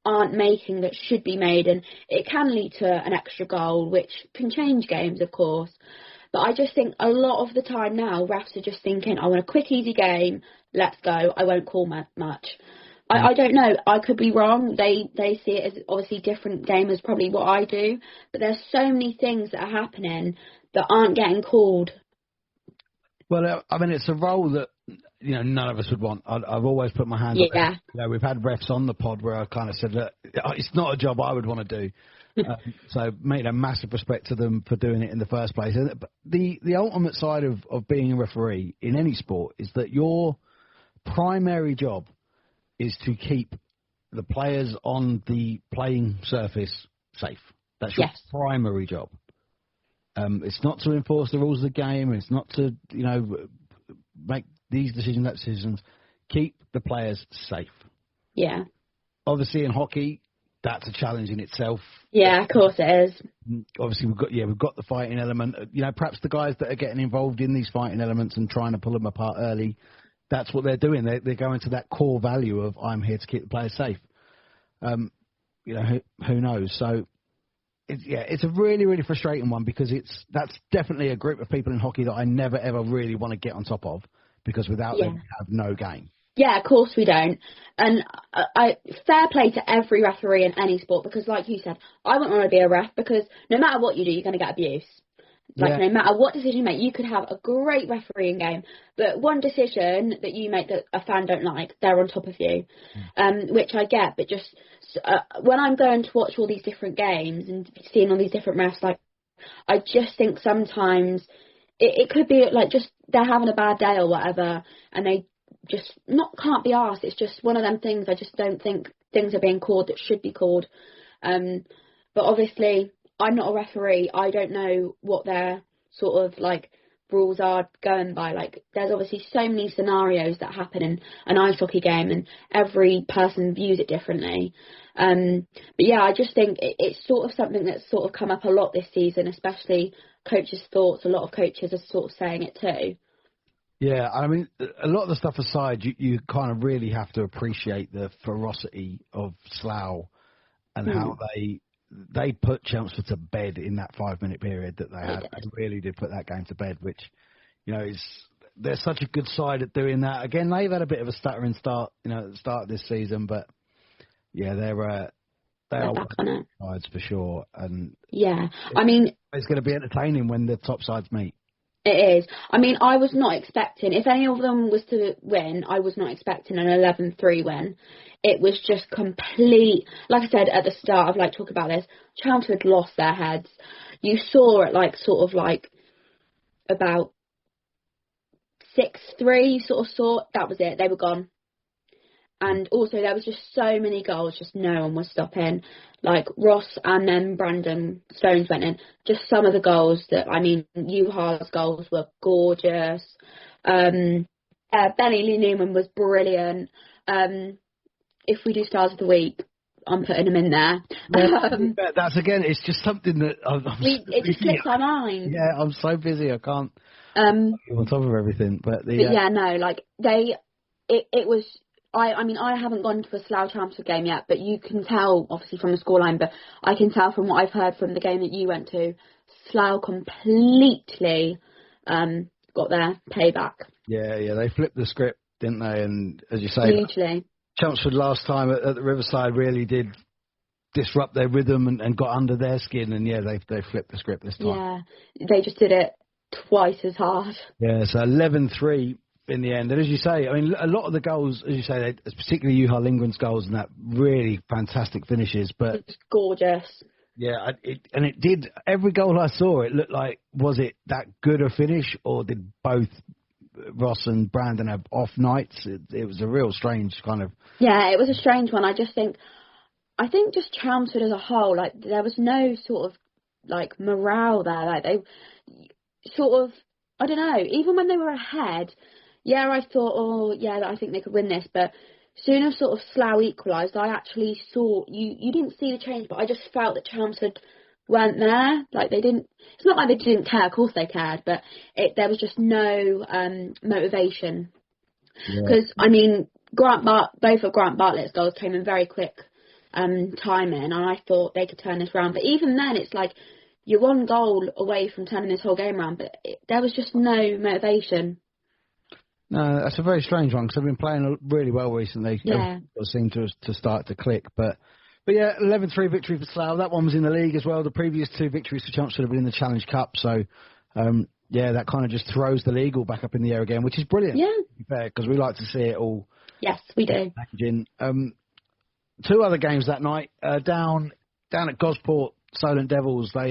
aren't making that should be made, and it can lead to an extra goal, which can change games, of course. But I just think a lot of the time now, refs are just thinking, I want a quick, easy game, let's go, I won't call much. I don't know, I could be wrong. They see it as obviously different game as probably what I do, but there's so many things that are happening that aren't getting called. Well, I mean, it's a role that, you know, none of us would want. I've always put my hand up. You know, we've had refs on the pod where I kind of said, look, it's not a job I would want to do. So made a massive respect to them for doing it in the first place. But the ultimate side of being a referee in any sport is that your primary job is to keep the players on the playing surface safe. That's your primary job. It's not to enforce the rules of the game. It's not to, you know, make these decisions, that decisions. keep the players safe. Yeah. Obviously, in hockey, that's a challenge in itself. Yeah, of course it is. Obviously, we've got the fighting element. Perhaps the guys that are getting involved in these fighting elements and trying to pull them apart early, that's what they're doing. They're going to that core value of I'm here to keep the players safe. Who knows? So, it's a really, really frustrating one because that's definitely a group of people in hockey that I never, ever really want to get on top of because without them, we have no game. Yeah, of course we don't. And fair play to every referee in any sport because, like you said, I wouldn't want to be a ref because no matter what you do, you're going to get abuse. No matter what decision you make, you could have a great refereeing game, but one decision that you make that a fan don't like, they're on top of you, which I get. But just when I'm going to watch all these different games and seeing all these different refs, like I just think sometimes it could be like just they're having a bad day or whatever, and they just can't be asked. It's just one of them things. I just don't think things are being called that should be called. But obviously, I'm not a referee. I don't know what their sort of like rules are going by. Like, there's obviously so many scenarios that happen in an ice hockey game, and every person views it differently. But yeah, I just think it's sort of something that's sort of come up a lot this season, especially coaches' thoughts. A lot of coaches are sort of saying it too. Yeah, I mean, a lot of the stuff aside, you kind of really have to appreciate the ferocity of Slough and how they put Chelmsford to bed in that 5-minute period that they had. They really did put that game to bed, which, they're such a good side at doing that. Again, they've had a bit of a stuttering start, at the start of this season, but yeah, they're back on it. Sides for sure. And yeah, I mean, it's going to be entertaining when the top sides meet. It is. I mean, I was not expecting, if any of them was to win, I was not expecting an 11-3 win. It was just complete, like I said at the start, I've like talked about this, Chelmsford lost their heads. You saw it about 6-3, you sort of saw, that was it, they were gone. And also there was just so many goals, just no one was stopping. Like Ross and then Brandon Stones went in. Just some of the goals that, I mean, IHUK's goals were gorgeous. Benny Lee Newman was brilliant. If we do Stars of the Week, I'm putting him in there. That's again, it's just something that it just slips our mind. Yeah, I'm so busy, I can't keep on top of everything. But it was. I mean, I haven't gone to a Slough Chelmsford game yet, but you can tell, obviously, from the scoreline, but I can tell from what I've heard from the game that you went to, Slough completely got their payback. Yeah, they flipped the script, didn't they? And as you say, hugely. Chelmsford last time at the Riverside really did disrupt their rhythm and got under their skin, and yeah, they flipped the script this time. Yeah, they just did it twice as hard. Yeah, so 11-3. In the end, and as you say, I mean, a lot of the goals, as you say, particularly Juha Lindgren's goals and that really fantastic finishes, but it's gorgeous. Yeah, it did. Every goal I saw, it looked like, was it that good a finish, or did both Ross and Brandon have off nights? It was a real strange kind of. Yeah, it was a strange one. I think just Chelmsford as a whole, like there was no sort of like morale there. Like they sort of, I don't know. Even when they were ahead. Yeah, I thought, I think they could win this. But soon as sort of Slough equalised, I actually saw, you didn't see the change, but I just felt that Chelmsford weren't there. Like they didn't, it's not like they didn't care, of course they cared, but there was just no motivation. Because, I mean, both of Grant Bartlett's goals came in very quick timing, and I thought they could turn this round. But even then, it's like, you're one goal away from turning this whole game around, but there was just no motivation. No, that's a very strange one because I've been playing really well recently. Yeah. It seemed to start to click. But yeah, 11-3 victory for Slough. That one was in the league as well. The previous 2 victories for Chelmsford have been in the Challenge Cup. So, that kind of just throws the league all back up in the air again, which is brilliant. Yeah. Because we like to see it all. Yes, we do. Packaging. 2 other games that night. Down at Gosport, Solent Devils, they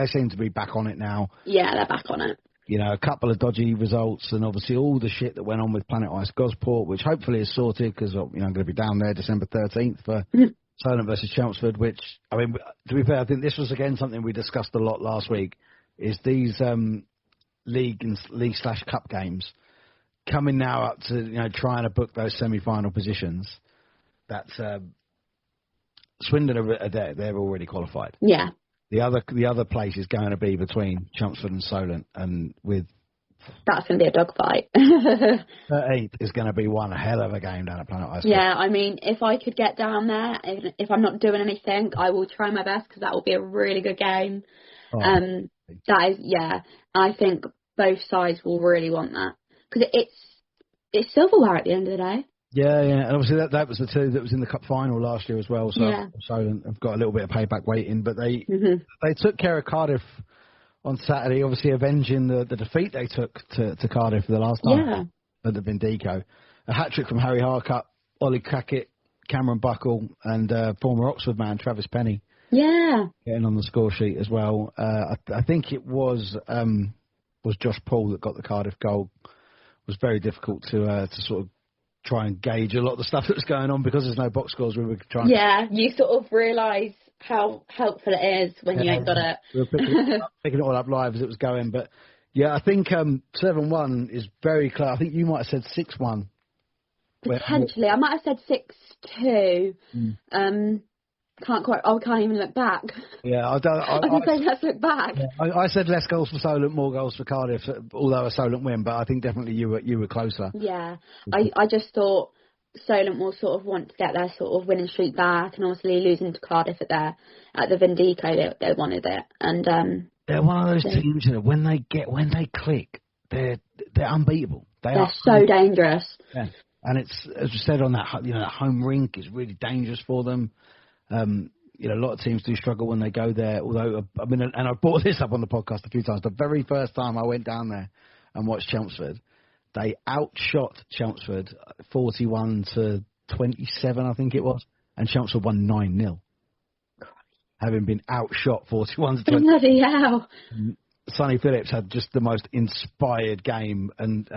seem to be back on it now. Yeah, they're back on it. A couple of dodgy results and obviously all the shit that went on with Planet Ice Gosport, which hopefully is sorted because, I'm going to be down there December 13th for Solent versus Chelmsford, which, I mean, to be fair, I think this was, again, something we discussed a lot last week, is these league/cup games. coming now up to trying to book those semi-final positions. That's Swindon are there; they're already qualified. Yeah. The other place is going to be between Chelmsford and Solent, and that's going to be a dogfight. 8th is going to be one hell of a game down at Planet Ice. Yeah, I mean, if I could get down there, if I'm not doing anything, I will try my best because that will be a really good game. That is, yeah, I think both sides will really want that because it's silverware at the end of the day. Yeah, and obviously that was the two that was in the cup final last year as well. So Solent have got a little bit of payback waiting, but they took care of Cardiff on Saturday, obviously avenging the defeat they took to Cardiff the last time at the Vindico. A hat-trick from Harry Harcutt, Ollie Crackett, Cameron Buckle, and former Oxford man Travis Penny. Yeah. Getting on the score sheet as well. I think it was Josh Paul that got the Cardiff goal. It was very difficult to sort of try and gauge a lot of the stuff that was going on because there's no box scores. We were trying. Yeah, you sort of realise how helpful it is when you ain't got it. We were picking it all up live as it was going, but yeah, I think 7-1 is very close. I think you might have said 6-1. Potentially, I might have said 6-2. Can't quite. I can't even look back. Yeah, I can say let's look back. Yeah, I said less goals for Solent, more goals for Cardiff, although a Solent win. But I think definitely you were closer. Yeah, I just thought Solent will sort of want to get their sort of winning streak back, and obviously losing to Cardiff at the Vindico, they wanted it, and they're one of those teams when they click, they're unbeatable. They're so dangerous. Yeah, and it's as you said on that that home rink is really dangerous for them. A lot of teams do struggle when they go there. Although I mean, and I brought this up on the podcast a few times. The very first time I went down there and watched Chelmsford, they outshot Chelmsford 41-27, I think it was, and Chelmsford won 9-0, having been outshot 41-20. Bloody hell! Sonny Phillips had just the most inspired game and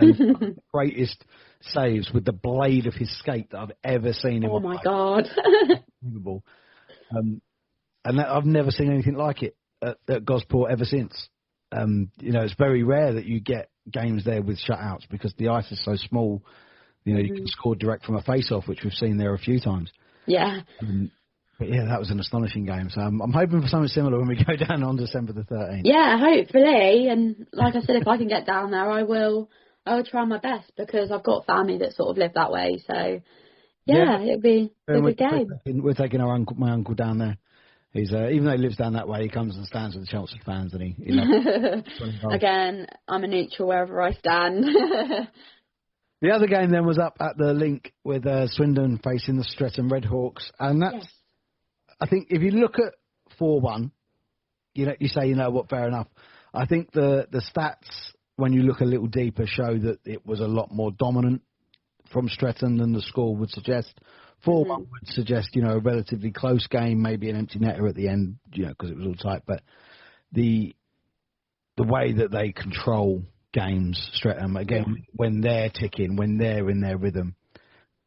greatest saves with the blade of his skate that I've ever seen in my life. Oh my God! Unbelievable. And I've never seen anything like it at Gosport ever since. It's very rare that you get games there with shutouts because the ice is so small. You can score direct from a face-off, which we've seen there a few times. Yeah. But yeah, that was an astonishing game. So I'm hoping for something similar when we go down on December the 13th. Yeah, hopefully. And like I said, if I can get down there, I will try my best because I've got family that sort of live that way. So yeah. It'd be a good game. We're taking my uncle down there. He's even though he lives down that way, he comes and stands with the Chelmsford fans, and he Again, I'm a neutral wherever I stand. The other game then was up at the Link with Swindon facing the Streatham Redhawks, and that's I think if you look at 4-1, you say fair enough. I think the stats when you look a little deeper show that it was a lot more dominant from Streatham than the score would suggest. 4-1 would suggest, a relatively close game, maybe an empty netter at the end, because it was all tight. But the way that they control games, Streatham, again, when they're ticking, when they're in their rhythm,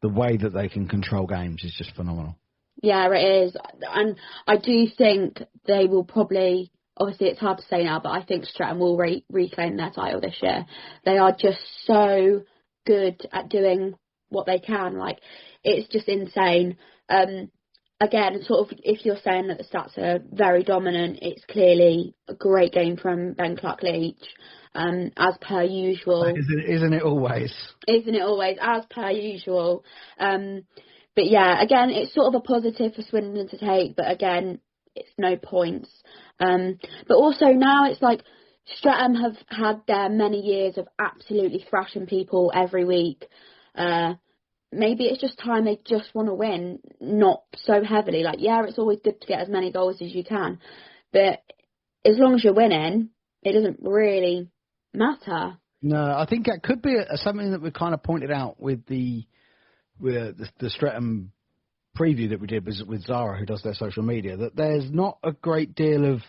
the way that they can control games is just phenomenal. Yeah, it is. And I do think they will probably, obviously it's hard to say now, but I think Streatham will reclaim their title this year. They are just so good at doing what they can. Like, it's just insane. Again, sort of, if you're saying that the stats are very dominant, it's clearly a great game from Ben Clark-Leach, as per usual. Isn't it always? Isn't it always, as per usual. But yeah, again, it's sort of a positive for Swindon to take, but again, it's no points. But also now it's like Streatham have had their many years of absolutely thrashing people every week. Maybe it's just time they just want to win, not so heavily. Like, yeah, it's always good to get as many goals as you can, but as long as you're winning, it doesn't really matter. No, I think that could be something that we kind of pointed out with the Streatham preview that we did with Zara, who does their social media, that there's not a great deal of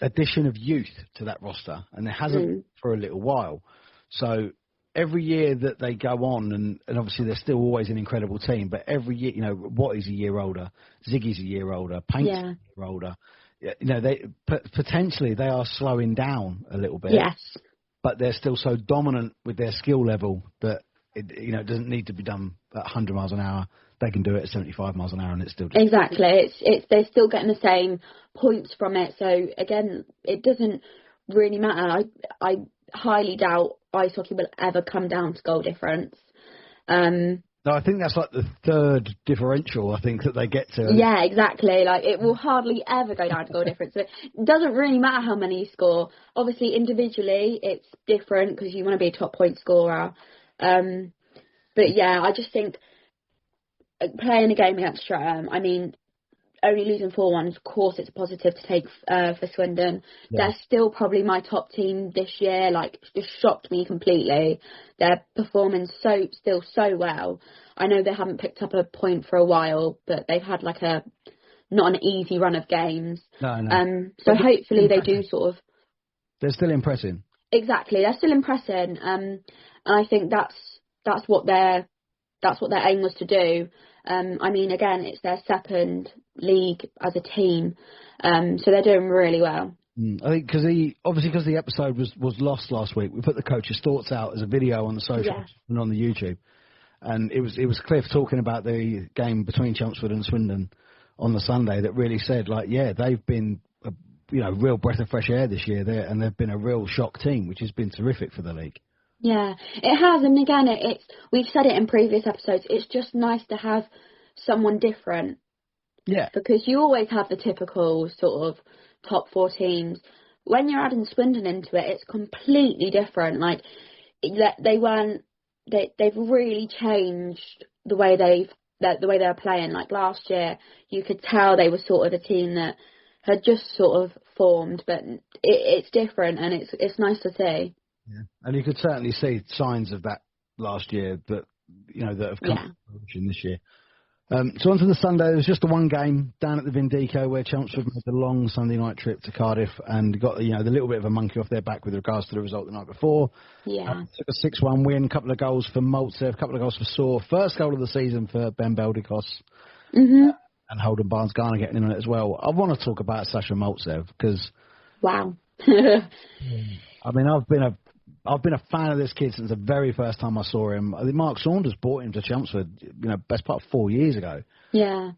addition of youth to that roster, and there hasn't for a little while. So every year that they go on, and obviously they're still always an incredible team, but every year, Watt is a year older, Ziggy's a year older, Paint's a year older. They potentially they are slowing down a little bit. Yes. but they're still so dominant with their skill level that it doesn't need to be done at 100 miles an hour. They can do it at 75 miles an hour, and it's still exactly. It's they're still getting the same points from it. So again, it doesn't really matter. I highly doubt ice hockey will ever come down to goal difference. No, I think that's like the third differential, I think, that they get to. Yeah, exactly. Like, it will hardly ever go down to goal difference. So it doesn't really matter how many you score. Obviously, individually, it's different because you want to be a top point scorer. But yeah, I just think playing a game against Streatham, I mean, only losing 4-1, of course it's a positive to take for Swindon. Yeah. They're still probably my top team this year. Like, just shocked me completely. They're performing still so well. I know they haven't picked up a point for a while, but they've had like not an easy run of games. No. So hopefully they do sort of. They're still impressing. Exactly, they're still impressing. And I think that's what their aim was to do. I mean, again, it's their second league as a team, so they're doing really well. I think because the episode was lost last week, we put the coach's thoughts out as a video on the socials and on the YouTube, and it was Cliff talking about the game between Chelmsford and Swindon on the Sunday that really said, like, yeah, they've been a real breath of fresh air this year there, and they've been a real shock team, which has been terrific for the league. Yeah, it has, and again, we've said it in previous episodes, it's just nice to have someone different. Yeah. Because you always have the typical sort of top 4 teams. When you're adding Swindon into it, it's completely different. Like, they've really changed the way they're playing. Like, last year, you could tell they were sort of a team that had just sort of formed, but it's different, and it's nice to see. Yeah, and you could certainly see signs of that last year that have come to fruition this year. So on to the Sunday, there was just the one game down at the Vindico where Chelmsford made the long Sunday night trip to Cardiff and got the little bit of a monkey off their back with regards to the result the night before. Yeah. Took a 6-1 win, a couple of goals for Maltsev, a couple of goals for Saw. First goal of the season for Ben Beldikos. Mm-hmm. And Holden Barnes-Garner getting in on it as well. I want to talk about Sasha Maltsev because... Wow. I mean, I've been a fan of this kid since the very first time I saw him. I think Mark Saunders brought him to Chelmsford, best part of 4 years ago. Yeah.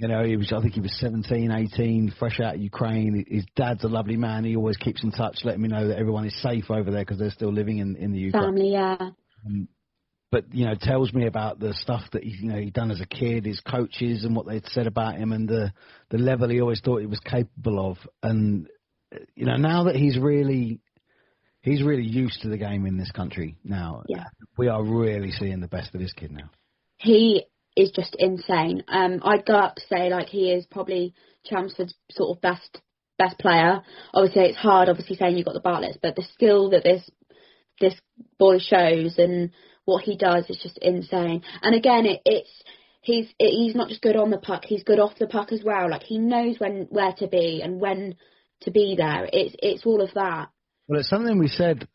I think he was 17, 18, fresh out of Ukraine. His dad's a lovely man. He always keeps in touch, letting me know that everyone is safe over there because they're still living in the Ukraine. Family, yeah. But, tells me about the stuff that he'd done as a kid, his coaches and what they'd said about him and the level he always thought he was capable of. And, now that he's really used to the game in this country now. Yeah. We are really seeing the best of this kid now. He is just insane. I'd go up to say, like, he is probably Chelmsford's sort of best player. Obviously, it's hard, saying you've got the Bartletts, but the skill that this boy shows and what he does is just insane. And again, he's not just good on the puck, he's good off the puck as well. Like, he knows where to be and when to be there. It's all of that. Well, it's something we said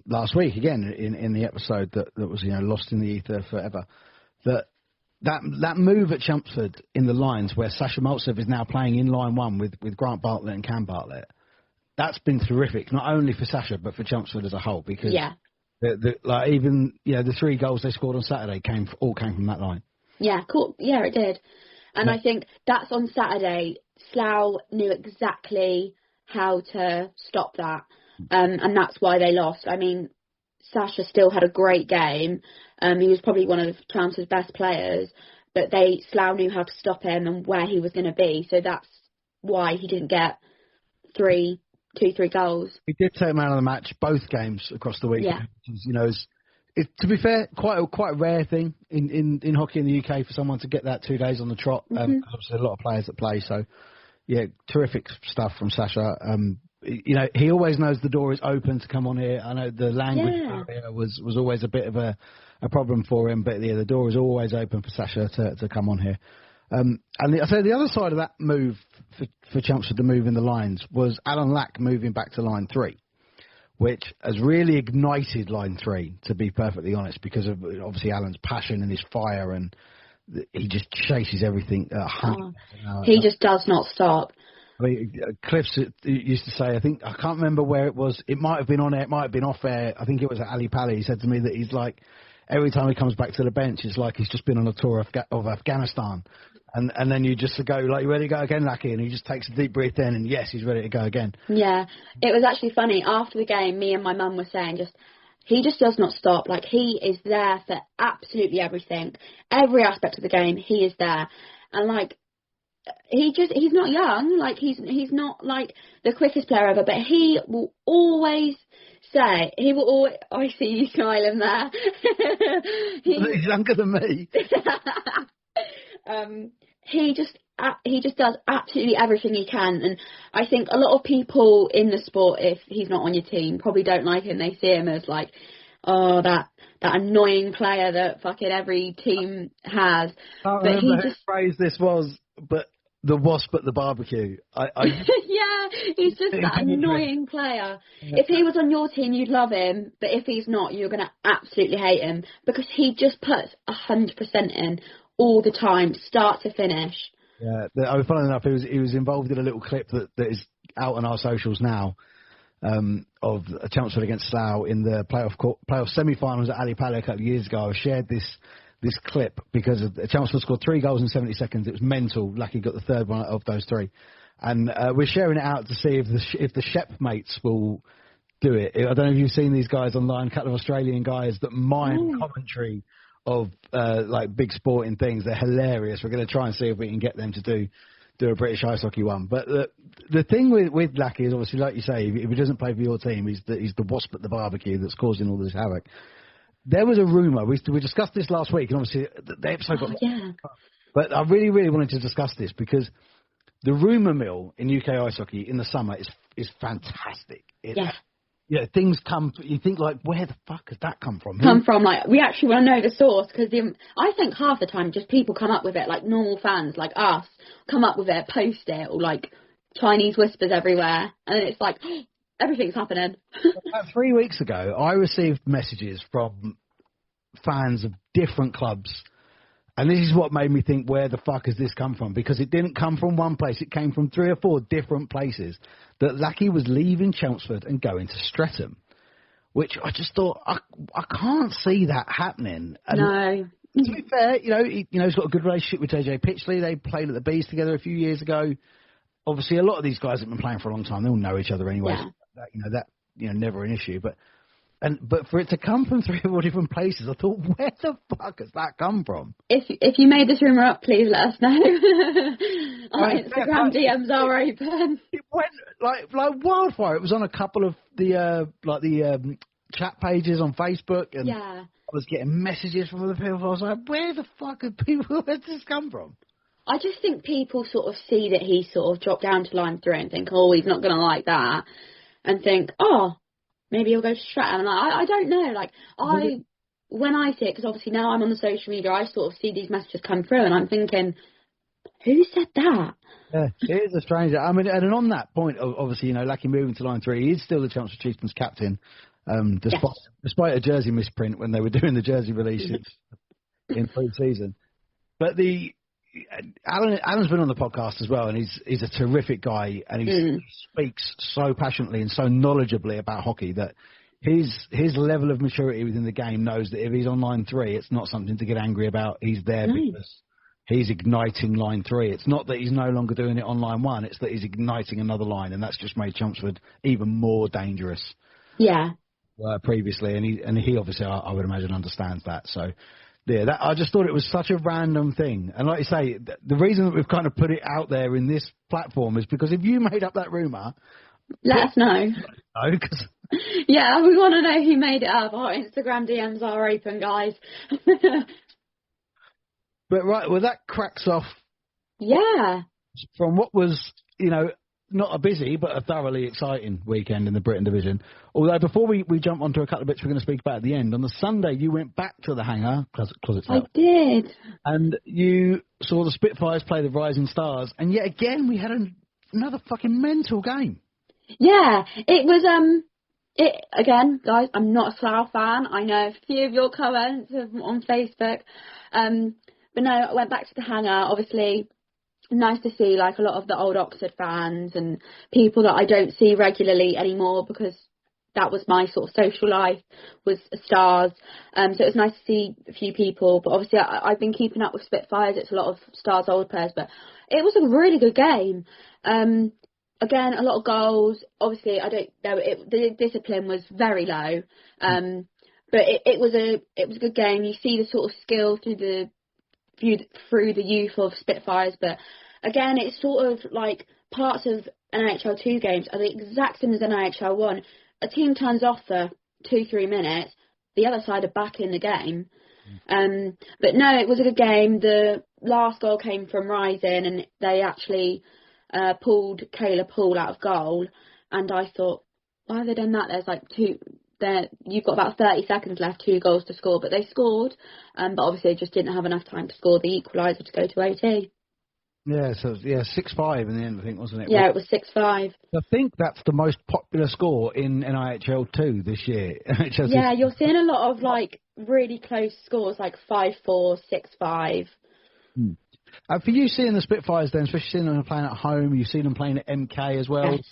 last week, again, in the episode that was, lost in the ether forever, that move at Chelmsford in the lines where Sasha Maltsev is now playing in line one with Grant Bartlett and Cam Bartlett, that's been terrific, not only for Sasha, but for Chelmsford as a whole, because the 3 goals they scored on Saturday all came from that line. Yeah, cool. Yeah, it did. And I think that's on Saturday. Slough knew exactly how to stop that. And that's why they lost. I mean, Sasha still had a great game. He was probably one of Chelmsford's best players, but Slough knew how to stop him and where he was going to be. So that's why he didn't get 3 goals. He did take man of the match both games across the week. Yeah. To be fair, quite a rare thing in hockey in the UK for someone to get that 2 days on the trot. Obviously, a lot of players that play. So, yeah, terrific stuff from Sasha. He always knows the door is open to come on here. I know the language barrier was always a bit of a problem for him, but the door is always open for Sasha to come on here. And I say the other side of that move for Chelmsford to move in the lines was Alan Lack moving back to line 3, which has really ignited line 3, to be perfectly honest, because of obviously Alan's passion and his fire, and he just chases everything. He just does not stop. I mean, Cliff's used to say, I can't remember where it was. It might have been on air, it might have been off air. I think it was at Ali Pali. He said to me that he's like, every time he comes back to the bench, it's like he's just been on a tour of Afghanistan. And then you just go, like, you ready to go again, Lucky? And he just takes a deep breath in, and yes, he's ready to go again. Yeah, it was actually funny. After the game, me and my mum were saying he just does not stop. Like, he is there for absolutely everything. Every aspect of the game, he is there. And, like, he's not young. Like, he's not, like, the quickest player ever, but he will always say, I see you smiling there. He's younger than me. He just does absolutely everything he can, and I think a lot of people in the sport, if he's not on your team, probably don't like him. They see him as like, oh, that annoying player that fucking every team has. I can't remember whose phrase this was, but the wasp at the barbecue. Yeah, he's just that annoying player. If he was on your team, you'd love him, but if he's not, you're going to absolutely hate him, because he just puts 100% in all the time, start to finish. Yeah, funnily enough, he was involved in a little clip that is out on our socials now of Chelmsford against Slough in the playoff semi-finals at Ali Pali a couple of years ago. I shared this clip because Chelmsford scored 3 goals in 70 seconds. It was mental. Lucky got the third one of those 3. And we're sharing it out to see if the Shep mates will do it. I don't know if you've seen these guys online, a couple of Australian guys that mime commentary of like big sporting things. They're hilarious. We're going to try and see if we can get them to do a British ice hockey one. But the thing with Lackey is, obviously, like you say, if he doesn't play for your team, he's the wasp at the barbecue that's causing all this havoc. There was a rumour. We discussed this last week, and obviously the episode got... Yeah. But I really, really wanted to discuss this because the rumour mill in UK ice hockey in the summer is fantastic. Yeah, things come. You think, like, where the fuck has that come from? Like, we actually want to know the source, because I think half the time just people come up with it, like normal fans like us come up with it, post it, or like Chinese whispers everywhere, and then it's like everything's happening. About 3 weeks ago, I received messages from fans of different clubs, and this is what made me think, where the fuck has this come from? Because it didn't come from one place; it came from 3 or 4 different places. That Lackey was leaving Chelmsford and going to Streatham, which I just thought, I can't see that happening. And no. To be fair, he's got a good relationship with JJ Pitchley. They played at the Bees together a few years ago. Obviously, a lot of these guys have been playing for a long time. They all know each other anyway. Yeah. So that never an issue. But for it to come from 3 or 4 different places, I thought, where the fuck has that come from? If you made this rumour up, please let us know. Our Instagram DMs are open. It went like wildfire. It was on a couple of the chat pages on Facebook, and I was getting messages from other people. I was like, where the fuck have people? Where's this come from? I just think people sort of see that he sort of dropped down to line 3 and think, oh, he's not going to like that, and think, oh, maybe he'll go to Streatham. And I don't know. Like, when I see it, because obviously now I'm on the social media, I sort of see these messages come through, and I'm thinking, who said that? Yeah, it is a stranger. I mean, and on that point, obviously, Lackey moving to line 3, he is still the Chelmsford Chieftains captain, despite a jersey misprint when they were doing the jersey releases in pre-season. But Alan's been on the podcast as well, and he's a terrific guy, and he speaks so passionately and so knowledgeably about hockey that his level of maturity within the game knows that if he's on line 3, it's not something to get angry about. He's there because he's igniting line 3. It's not that he's no longer doing it on line 1. It's that he's igniting another line, and that's just made Chelmsford even more dangerous. Yeah. Previously, and he obviously, I would imagine, understands that. So, yeah, I just thought it was such a random thing. And like you say, the reason that we've kind of put it out there in this platform is because if you made up that rumour, let us know. Yeah, we want to know who made it up. Our Instagram DMs are open, guys. But that cracks off. Yeah. From what was, not a busy, but a thoroughly exciting weekend in the Britton Division. Although before we jump onto a couple of bits we're going to speak about at the end, on the Sunday you went back to the hangar. I did. And you saw the Spitfires play the Rising Stars, and yet again we had another fucking mental game. Yeah, it was, again, guys, I'm not a Slough fan. I know a few of your comments on Facebook. But no, I went back to the hangar. Obviously, nice to see like a lot of the old Oxford fans and people that I don't see regularly anymore, because that was my sort of social life, was Stars. So it was nice to see a few people. But obviously I've been keeping up with Spitfires. It's a lot of Stars old players, but it was a really good game. Again, a lot of goals. Obviously, the discipline was very low. But it was a good game. You see the sort of skill through the youth of Spitfires, but again, it's sort of like parts of NHL 2 games are the exact same as NHL 1. A team turns off for 2-3 minutes, the other side are back in the game. But no, it was a good game. The last goal came from Rising, and they actually pulled Kayla Poole out of goal. And I thought, why have they done that? There's like you've got about 30 seconds left, 2 goals to score, but they scored. But obviously they just didn't have enough time to score the equaliser to go to OT. Yeah, so 6-5 in the end, I think, wasn't it? Yeah, it was 6-5. I think that's the most popular score in IHL 2 this year. Yeah, you're seeing a lot of like really close scores, like 5-4, 6-5. For you seeing the Spitfires then, especially seeing them playing at home, you've seen them playing at MK as well. Yes.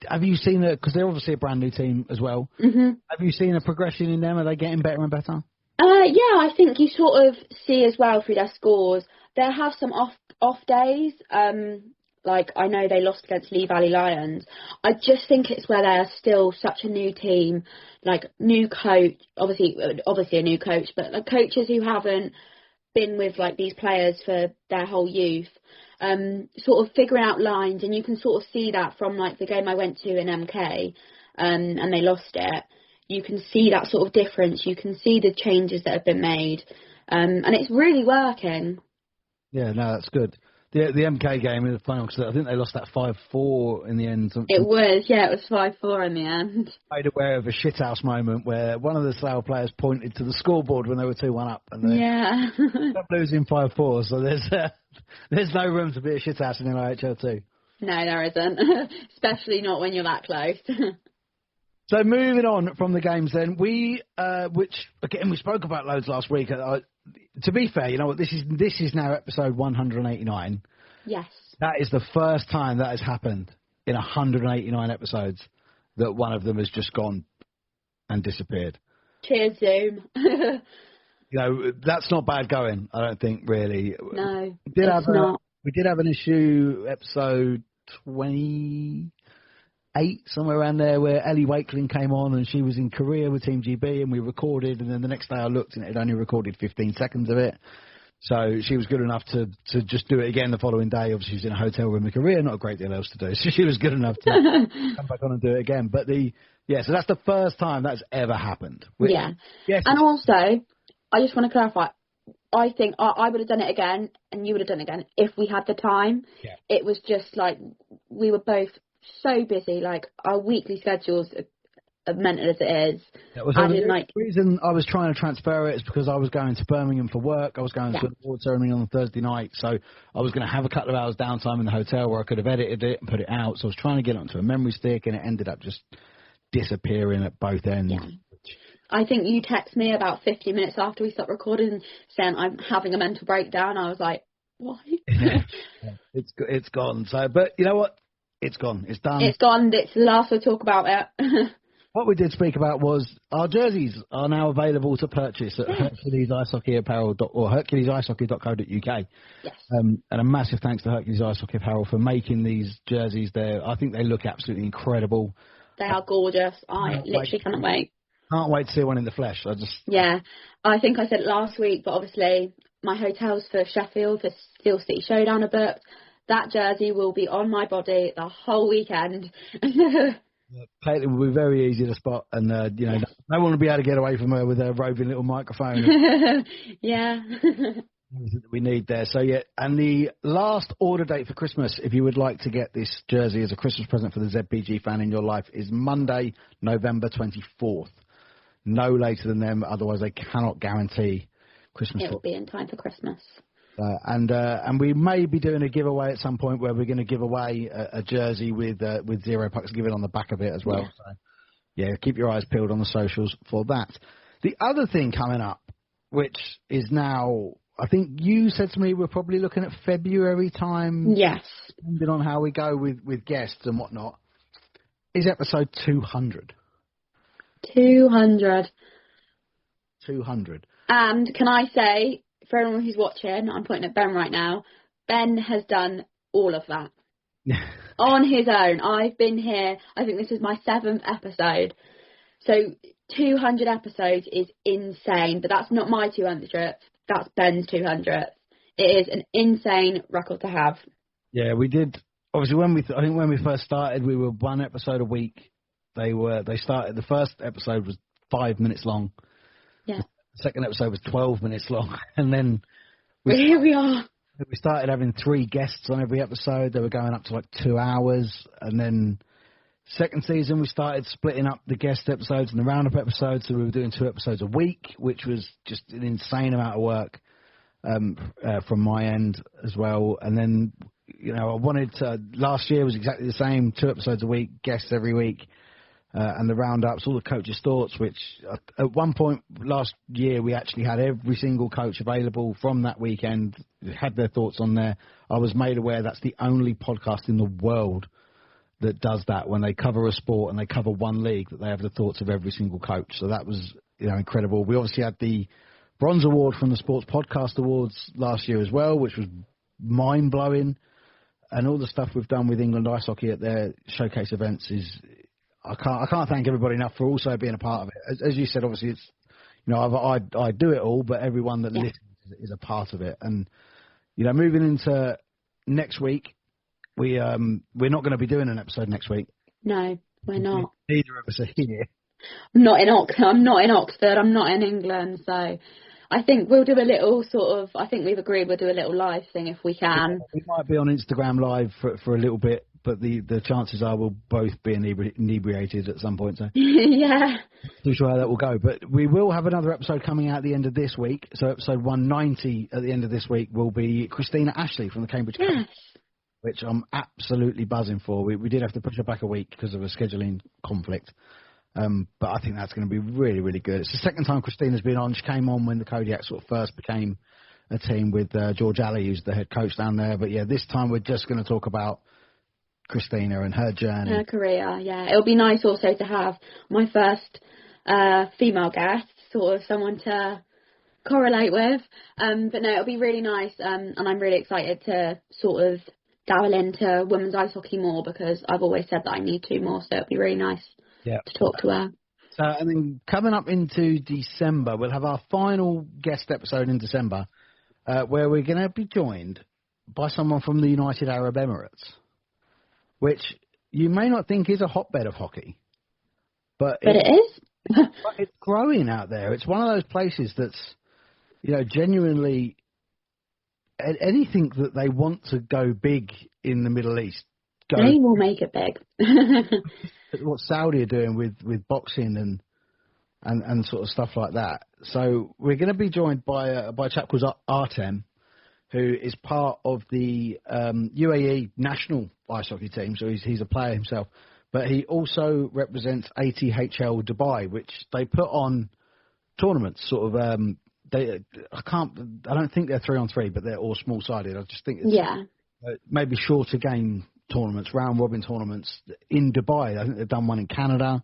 Have you seen it, because they're obviously a brand new team as well. Mm-hmm. Have you seen a progression in them? Are they getting better and better? Yeah, I think you sort of see as well through their scores. They'll have some off days. Like I know they lost against Lee Valley Lions. I just think it's where they're still such a new team, like new coach, obviously a new coach, but like coaches who haven't been with like these players for their whole youth, sort of figuring out lines, and you can sort of see that from like the game I went to in MK, and they lost it. You can see that sort of difference. You can see the changes that have been made, and it's really working. Yeah, no, that's good. The MK game in the final, because I think they lost that 5-4 in the end. It was 5-4 in the end. Made aware of a shithouse moment where one of the Slough players pointed to the scoreboard when they were 2-1 up, and they ended up losing 5-4. So there's no room to be a shithouse in IHL 2. No, there isn't, especially not when you're that close. So moving on from the games then, which again we spoke about loads last week. To be fair, you know what, this is now episode 189. Yes. That is the first time that has happened in 189 episodes that one of them has just gone and disappeared. Cheers, Zoom. You know, that's not bad going, I don't think, really. No, it's not. We did have an issue, episode 28, somewhere around there, where Ellie Wakeling came on and she was in Korea with Team GB, and we recorded, and then the next day I looked and it had only recorded 15 seconds of it. So she was good enough to just do it again the following day. Obviously, she was in a hotel room in Korea, not a great deal else to do. So she was good enough to come back on and do it again. But so that's the first time that's ever happened. Yes. And also, I just want to clarify, I think I would have done it again and you would have done it again if we had the time. Yeah. It was just like we were both so busy, like our weekly schedules are mental as it is. The reason I was trying to transfer it is because I was going to Birmingham for work. I was going to an award ceremony on Thursday night, so I was going to have a couple of hours downtime in the hotel where I could have edited it and put it out. So I was trying to get it onto a memory stick, and it ended up just disappearing at both ends. Yeah. I think you text me about 50 minutes after we stopped recording saying I'm having a mental breakdown. I was like, why? It's gone. So, but you know what? It's gone. It's done. It's gone. It's the last we'll talk about it. What we did speak about was our jerseys are now available to purchase at Hercules Ice Hockey Apparel or HerculesIceHockey.co.uk. Yes. And a massive thanks to Hercules Ice Hockey Apparel for making these jerseys there. I think they look absolutely incredible. They are gorgeous. I literally cannot wait. Can't wait to see one in the flesh. Yeah. I think I said it last week, but obviously my hotels for Sheffield, for Steel City Showdown are booked. That jersey will be on my body the whole weekend. Katelin will be very easy to spot, and no one will be able to get away from her with her roving little microphone. Yeah. Everything that we need there. So and the last order date for Christmas, if you would like to get this jersey as a Christmas present for the ZBG fan in your life, is Monday, November 24th. No later than them, otherwise they cannot guarantee Christmas. It will be in time for Christmas. And we may be doing a giveaway at some point where we're going to give away a jersey with 0 pucks given on the back of it as well. Yeah. So, keep your eyes peeled on the socials for that. The other thing coming up, which is now, I think you said to me we're probably looking at February time. Yes. Depending on how we go with guests and whatnot. Is episode 200. 200. 200. And can I say, for everyone who's watching, I'm pointing at Ben right now, Ben has done all of that. On his own. I've been here, I think this is my 7th episode. So 200 episodes is insane, but that's not my 200th. That's Ben's 200th. It is an insane record to have. Yeah, we did. Obviously, I think when we first started, we were 1 episode a week. They started. The first episode was 5 minutes long. Yeah. The second episode was 12 minutes long, and then Here we are. We started having 3 guests on every episode. They were going up to like 2 hours, and then second season we started splitting up the guest episodes and the roundup episodes. So we were doing 2 episodes a week, which was just an insane amount of work from my end as well. And then, I wanted to. Last year was exactly the same: 2 episodes a week, guests every week. And the roundups, all the coaches' thoughts, which at one point last year we actually had every single coach available from that weekend, had their thoughts on there. I was made aware that's the only podcast in the world that does that when they cover a sport and they cover one league, that they have the thoughts of every single coach. So that was incredible. We obviously had the Bronze Award from the Sports Podcast Awards last year as well, which was mind-blowing. And all the stuff we've done with England Ice Hockey at their showcase events is... I can't thank everybody enough for also being a part of it. As you said, obviously it's, I do it all, but everyone that listens is a part of it. And, moving into next week, we're not going to be doing an episode next week. No, we're not. Neither of us are here. I'm not in Oxford. I'm not in England. So I think we'll do a little I think we've agreed we'll do a little live thing if we can. We might be on Instagram Live for a little bit. But the chances are we'll both be inebriated at some point. So yeah. Not too sure how that will go. But we will have another episode coming out at the end of this week. So episode 190 at the end of this week will be Christina Ashley from the Cambridge Cup, which I'm absolutely buzzing for. We did have to push her back a week because of a scheduling conflict. But I think that's going to be really, really good. It's the second time Christina's been on. She came on when the Kodiak sort of first became a team with George Alley, who's the head coach down there. But, yeah, this time we're just going to talk about Christina and her journey. Her career, yeah. It'll be nice also to have my first female guest, sort of someone to correlate with. But no, it'll be really nice. And I'm really excited to sort of dabble into women's ice hockey more because I've always said that I need to more. So it'll be really nice to talk to her. And then coming up into December, we'll have our final guest episode in December where we're going to be joined by someone from the United Arab Emirates, which you may not think is a hotbed of hockey. But it is. But it's growing out there. It's one of those places that's, genuinely anything that they want to go big in the Middle East. They will make it big. What Saudi are doing with boxing and sort of stuff like that. So we're going to be joined by a chap called Artem, who is part of the UAE national ice hockey team. So he's a player himself. But he also represents ATHL Dubai, which they put on tournaments. Sort of, I don't think they're 3-on-3, but they're all small-sided. I just think it's maybe shorter game tournaments, round-robin tournaments in Dubai. I think they've done one in Canada.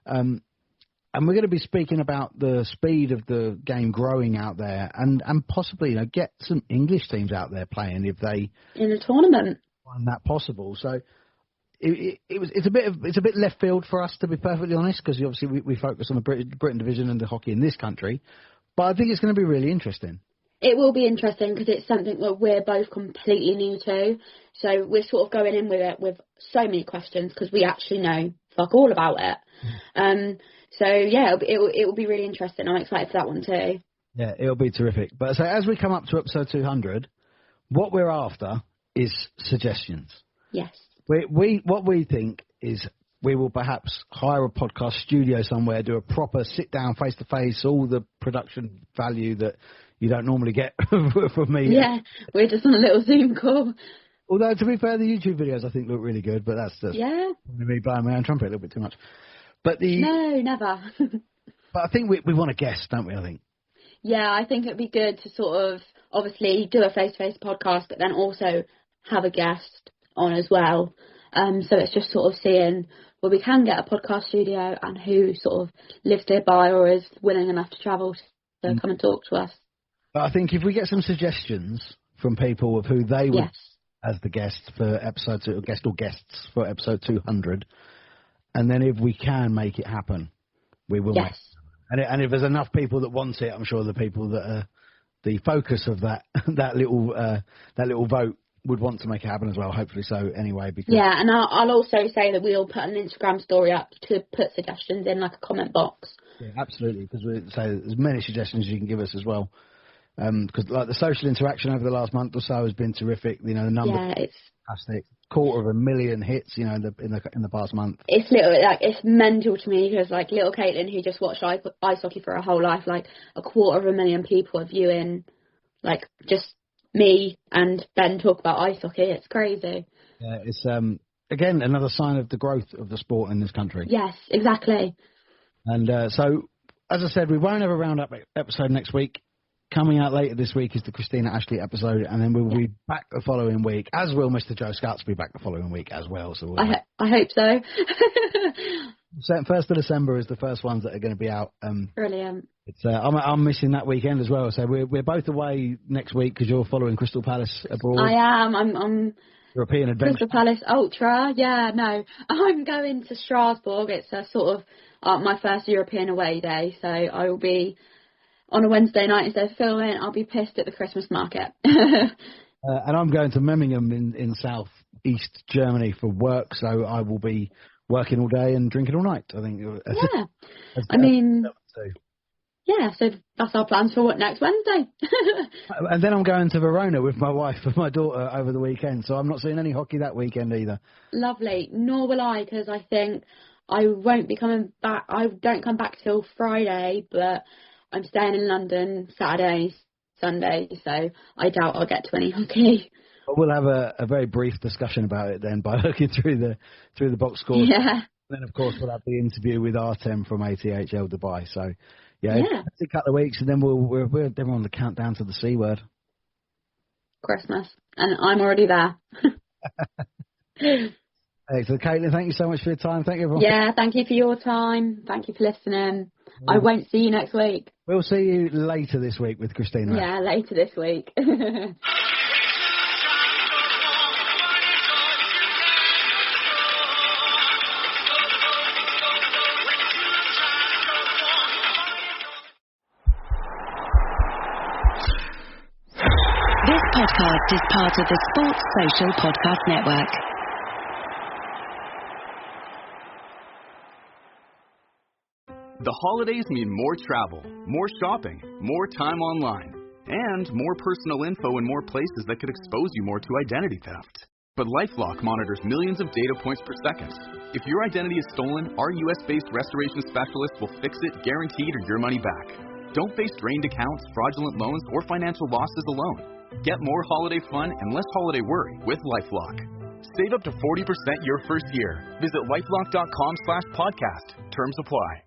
And we're going to be speaking about the speed of the game growing out there, and possibly get some English teams out there playing if they in a tournament find that possible. So it's a bit left field for us, to be perfectly honest, because obviously we focus on the Britton Division and the hockey in this country. But I think it's going to be really interesting. It will be interesting because it's something that we're both completely new to. So we're sort of going in with it with so many questions because we actually know fuck all about it. So, yeah, it will be really interesting. I'm excited for that one too. Yeah, it'll be terrific. But so as we come up to episode 200, what we're after is suggestions. Yes. What we think is we will perhaps hire a podcast studio somewhere, do a proper sit-down, face-to-face, all the production value that you don't normally get from me. Yeah, we're just on a little Zoom call. Although, to be fair, the YouTube videos I think look really good, but that's just me blowing my own trumpet a little bit too much. But No, never. But I think we want a guest, don't we, I think? Yeah, I think it'd be good to sort of obviously do a face-to-face podcast, but then also have a guest on as well. So it's just sort of seeing where we can get a podcast studio and who sort of lives nearby or is willing enough to travel to come and talk to us. But I think if we get some suggestions from people of who they would as the guest for episode 2, or guests for episode 200, and then if we can make it happen, we will. Yes. And if there's enough people that want it, I'm sure the people that are the focus of that little vote would want to make it happen as well. Hopefully so. Anyway, because and I'll also say that we'll put an Instagram story up to put suggestions in, like a comment box. Yeah, absolutely, because we say as many suggestions as you can give us as well. Because like the social interaction over the last month or so has been terrific. You know, the number, it's fantastic. 250,000 hits. You know, in the past month. It's it's mental to me because like little Katelin, who just watched ice hockey for her whole life, like 250,000 people are viewing, like just me and Ben talk about ice hockey. It's crazy. Yeah, it's again another sign of the growth of the sport in this country. Yes, exactly. And so, as I said, we won't have a roundup episode next week. Coming out later this week is the Christina Ashley episode, and then we'll be back the following week, as will Mr. Joe Scouts be back the following week as well. So I hope so. 1st of December is the first ones that are going to be out. Brilliant. It's I'm missing that weekend as well. So we're both away next week because you're following Crystal Palace abroad. I am. I'm European Adventure. Crystal Palace Ultra. Yeah, no, I'm going to Strasbourg. It's a sort of my first European away day, so I will be. On a Wednesday night instead of filming, I'll be pissed at the Christmas market. And I'm going to Memmingen in south east Germany for work, so I will be working all day and drinking all night. I think. Yeah, so that's our plans for next Wednesday. And then I'm going to Verona with my wife and my daughter over the weekend, so I'm not seeing any hockey that weekend either. Lovely. Nor will I, because I think I won't be coming back. I don't come back till Friday, but I'm staying in London Saturday, Sunday, so I doubt I'll get to any hockey. But we'll have a very brief discussion about it then by looking through the box scores. Yeah. Then of course we'll have the interview with Artem from ATHL Dubai. So it's a couple of weeks, and then we're on the countdown to the C word. Christmas, and I'm already there. Excellent, Katelin. Thank you so much for your time. Thank you, everyone. Yeah, thank you for your time. Thank you for listening. I won't see you next week. We'll see you later this week with Christina. Yeah, later this week. This podcast is part of the Sports Social Podcast Network. The holidays mean more travel, more shopping, more time online, and more personal info in more places that could expose you more to identity theft. But LifeLock monitors millions of data points per second. If your identity is stolen, our US-based restoration specialist will fix it, guaranteed, or your money back. Don't face drained accounts, fraudulent loans, or financial losses alone. Get more holiday fun and less holiday worry with LifeLock. Save up to 40% your first year. Visit lifelock.com/podcast. Terms apply.